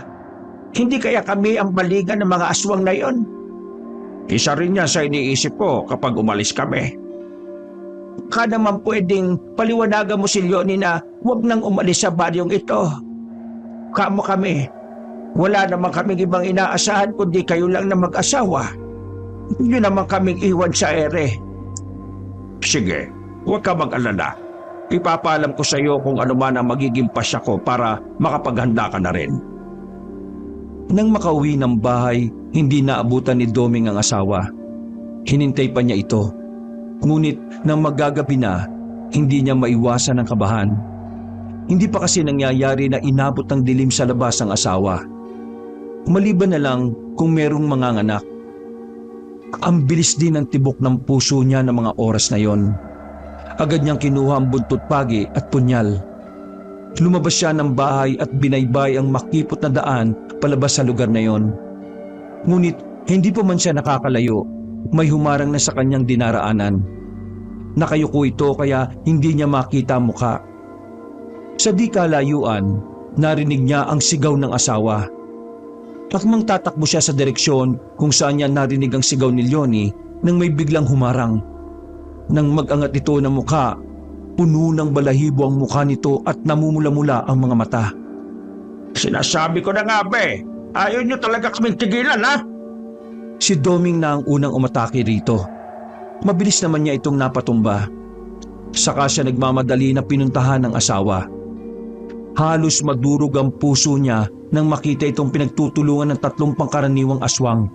hindi kaya kami ang baligan ng mga aswang na yon? Isa rin yan sa iniisip ko kapag umalis kami. Ka naman pwedeng paliwanagan mo si Leonie na huwag nang umalis sa baryong ito. Kamo kami. Wala naman kaming ibang inaasahan kundi kayo lang na mag-asawa. Hindi naman kaming iwan sa ere. Sige, huwag ka mag-alala. Ipapaalam ko sa iyo kung ano man ang magiging pasya ko para makapaghanda ka na rin. Nang makauwi ng bahay, hindi naabutan ni Domeng ang asawa. Hinintay pa niya ito. Ngunit nang maggagabi na, hindi niya maiwasan ang kabahan. Hindi pa kasi nangyayari na inabot ng dilim sa labas ang asawa. Maliban na lang kung merong manganganak. Ang bilis din ng tibok ng puso niya ng mga oras na yon. Agad niyang kinuha ang buntot pagi at punyal. Lumabas siya ng bahay at binaybay ang makipot na daan palabas sa lugar na yon. Ngunit hindi pa man siya nakakalayo, may humarang na sa kanyang dinaraanan. Nakayuko ito kaya hindi niya makita ang mukha. Sa di kalayuan, narinig niya ang sigaw ng asawa. Akmang tatakbo siya sa direksyon kung saan niya narinig ang sigaw ni Leonie nang may biglang humarang. Nang mag-angat ito ng mukha, puno ng balahibo ang mukha nito at namumula-mula ang mga mata. Sinasabi ko na nga ba eh, ayaw niyo talaga kaming tigilan ha? Si Doming na ang unang umatake rito. Mabilis naman niya itong napatumba. Saka siya nagmamadali na pinuntahan ng asawa. Halos madurog ang puso niya nang makita itong pinagtutulungan ng 3 pangkaraniwang aswang.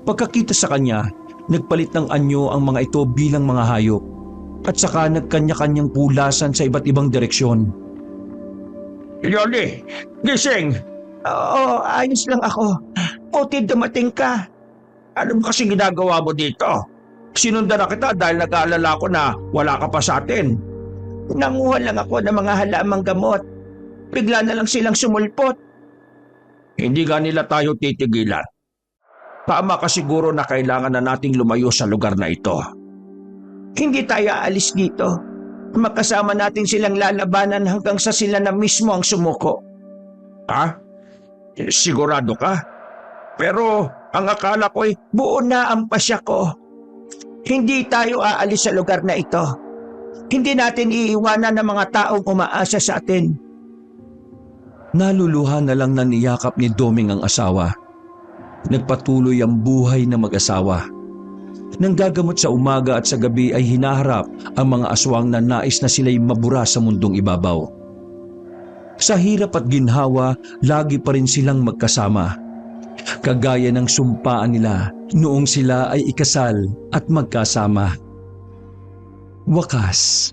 Pagkakita sa kanya, nagpalit ng anyo ang mga ito bilang mga hayop at saka nagkanya-kanyang pulasan sa iba't ibang direksyon. Leonie, gising! Oo, ayos lang ako. Buti dumating ka. Ano ba kasi ginagawa mo dito? Sinundan na kita dahil nag-aalala ko na wala ka pa sa atin. Nanguha lang ako ng mga halamang gamot. Bigla na lang silang sumulpot. Hindi nga nila tayo titigilan. Tama ka siguro na kailangan na nating lumayo sa lugar na ito. Hindi tayo aalis dito. Makasama natin silang lalabanan hanggang sa sila na mismo ang sumuko. Ha? Sigurado ka? Pero ang akala ko Buo na ang pasya ko. Hindi tayo aalis sa lugar na ito. Hindi natin iiwanan ng mga taong umaasa sa atin. Naluluhan na lang na niyakap ni Doming ang asawa. Nagpatuloy ang buhay ng mag-asawa. Nang gagamot sa umaga at sa gabi ay hinaharap ang mga aswang na nais na sila'y mabura sa mundong ibabaw. Sa hirap at ginhawa, lagi pa rin silang magkasama. Kagaya ng sumpaan nila noong sila ay ikasal at magkasama. Wakas.